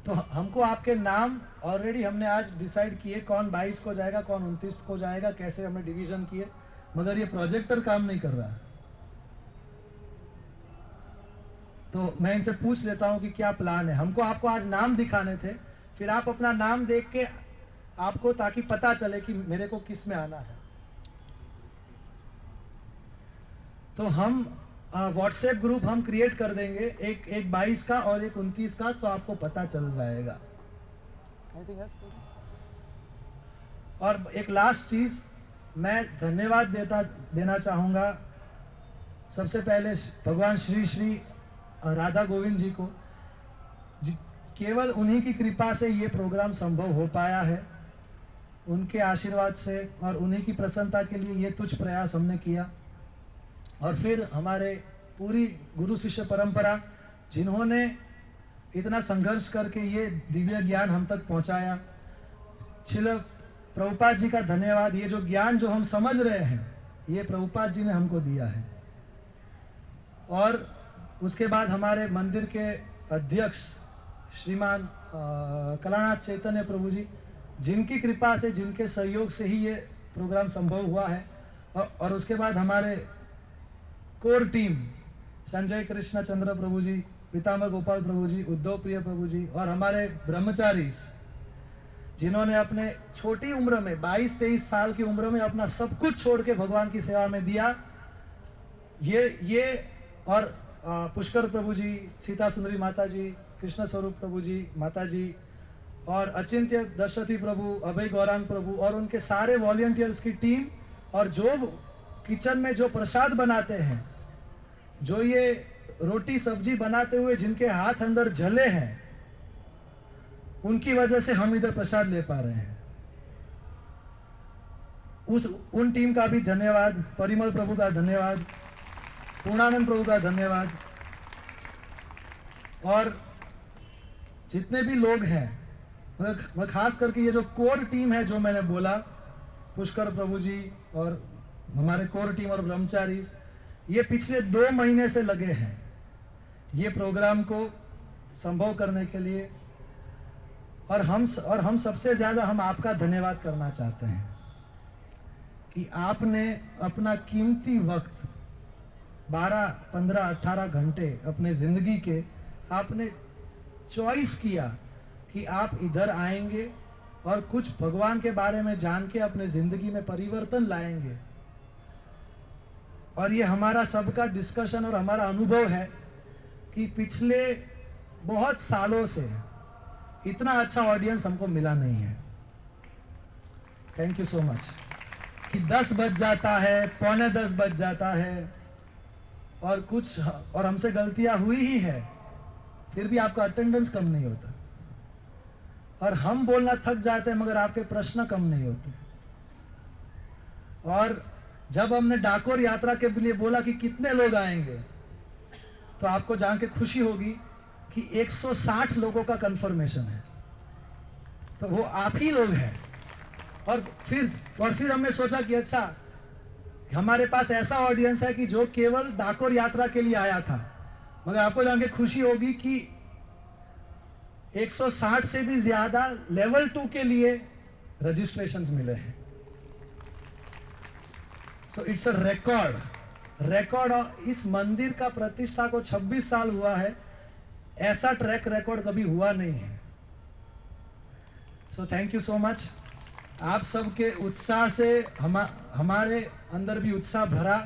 तो हमको आपके नाम ऑलरेडी हमने आज डिसाइड किए, कौन 22 को जाएगा, कौन 29 को जाएगा, कैसे हमने डिवीजन किए, मगर ये प्रोजेक्टर काम नहीं कर रहा। तो मैं इनसे पूछ लेता हूं कि क्या प्लान है। हमको आपको आज नाम दिखाने थे, फिर आप अपना नाम देख के आपको, ताकि पता चले कि मेरे को किस में आना है। तो हम व्हाट्सएप ग्रुप हम क्रिएट कर देंगे, एक 22 का और एक 29 का, तो आपको पता चल जाएगा। और एक लास्ट चीज मैं धन्यवाद देना चाहूँगा सबसे पहले भगवान श्री श्री राधा गोविंद जी को। केवल उन्हीं की कृपा से ये प्रोग्राम संभव हो पाया है, उनके आशीर्वाद से और उन्हीं की प्रसन्नता के लिए ये तुच्छ प्रयास हमने किया। और फिर हमारे पूरी गुरु शिष्य परंपरा जिन्होंने इतना संघर्ष करके ये दिव्य ज्ञान हम तक पहुंचाया, श्रील प्रभुपाद जी का धन्यवाद। ये जो ज्ञान जो हम समझ रहे हैं ये प्रभुपाद जी ने हमको दिया है। और उसके बाद हमारे मंदिर के अध्यक्ष श्रीमान कलानाथ चैतन्य प्रभु जी, जिनकी कृपा से, जिनके सहयोग से ही ये प्रोग्राम संभव हुआ है। और उसके बाद हमारे कोर टीम संजय कृष्ण चंद्र प्रभु जी, पीताम्बर गोपाल प्रभु जी, उद्धव प्रिय प्रभु जी, और हमारे ब्रह्मचारी जिन्होंने अपने छोटी उम्र में 22-23 साल की उम्र में अपना सब कुछ छोड़ के भगवान की सेवा में दिया। ये और पुष्कर प्रभु जी, सीता सुंदरी माता जी, कृष्ण स्वरूप प्रभु जी माता जी, और अचिंत्य दशरथी प्रभु, अभय गौरांग प्रभु और उनके सारे वॉलंटियर्स की टीम, और जो किचन में जो प्रसाद बनाते हैं, जो ये रोटी सब्जी बनाते हुए जिनके हाथ अंदर जले हैं, उनकी वजह से हम इधर प्रसाद ले पा रहे हैं। उन टीम का भी धन्यवाद, परिमल प्रभु का धन्यवाद, पूर्णानंद प्रभु का धन्यवाद, और जितने भी लोग हैं, मैं खास करके ये जो कोर टीम है जो मैंने बोला, पुष्कर प्रभु जी और हमारे कोर टीम और ब्रह्मचारी, ये पिछले 2 महीने से लगे हैं ये प्रोग्राम को संभव करने के लिए। और हम सबसे ज़्यादा हम आपका धन्यवाद करना चाहते हैं कि आपने अपना कीमती वक्त 12, 15, 18 घंटे अपने ज़िंदगी के आपने चॉइस किया कि आप इधर आएंगे और कुछ भगवान के बारे में जान के अपने ज़िंदगी में परिवर्तन लाएंगे। और ये हमारा सबका डिस्कशन और हमारा अनुभव है कि पिछले बहुत सालों से इतना अच्छा ऑडियंस हमको मिला नहीं है। Thank you so much. कि 10 बज जाता है, 9:45 बज जाता है, और हमसे गलतियां हुई ही है, फिर भी आपका अटेंडेंस कम नहीं होता, और हम बोलना थक जाते हैं मगर आपके प्रश्न कम नहीं होते। और जब हमने डाकोर यात्रा के लिए बोला कि कितने लोग आएंगे, तो आपको जान के खुशी होगी कि 160 लोगों का कंफर्मेशन है, तो वो आप ही लोग हैं। और फिर हमने सोचा कि अच्छा, हमारे पास ऐसा ऑडियंस है कि जो केवल डाकोर यात्रा के लिए आया था, मगर आपको जान के खुशी होगी कि 160 से भी ज्यादा लेवल 2 के लिए रजिस्ट्रेशंस मिले हैं। So it's a record. इस मंदिर का प्रतिष्ठा को 26 साल हुआ है, ऐसा ट्रैक रिकॉर्ड कभी हुआ नहीं है। So thank you so much. आप सबके उत्साह से हमारे अंदर भी उत्साह भरा,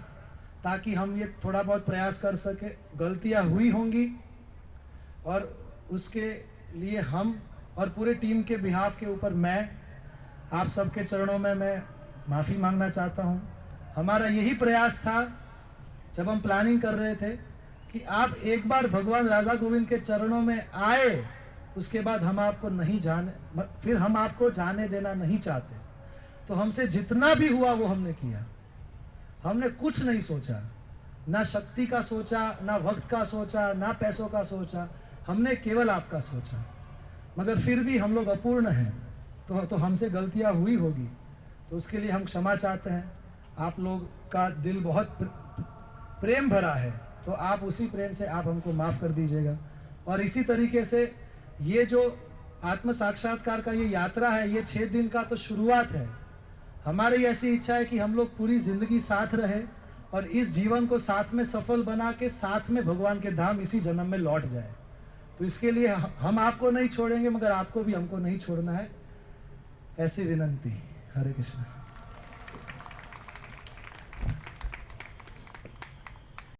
ताकि हम ये थोड़ा बहुत प्रयास कर सके। गलतियां हुई होंगी और उसके लिए हम और पूरे टीम के बिहाफ के ऊपर मैं आप सबके चरणों में मैं माफ़ी मांगना चाहता हूँ। हमारा यही प्रयास था जब हम प्लानिंग कर रहे थे कि आप एक बार भगवान राधा गोविंद के चरणों में आए, उसके बाद हम आपको नहीं जाने, फिर हम आपको जाने देना नहीं चाहते। तो हमसे जितना भी हुआ वो हमने किया। हमने कुछ नहीं सोचा, ना शक्ति का सोचा, ना वक्त का सोचा, ना पैसों का सोचा, हमने केवल आपका सोचा। मगर फिर भी हम लोग अपूर्ण हैं, तो हमसे गलतियां हुई होगी, तो उसके लिए हम क्षमा चाहते हैं। आप लोग का दिल बहुत प्रेम भरा है, तो आप उसी प्रेम से आप हमको माफ़ कर दीजिएगा। और इसी तरीके से ये जो आत्म साक्षात्कार का ये यात्रा है, ये 6 दिन का तो शुरुआत है। हमारी ऐसी इच्छा है कि हम लोग पूरी ज़िंदगी साथ रहे और इस जीवन को साथ में सफल बना के साथ में भगवान के धाम इसी जन्म में लौट जाए। तो इसके लिए हम आपको नहीं छोड़ेंगे, मगर आपको भी हमको नहीं छोड़ना है। ऐसी विनंती। हरे कृष्ण।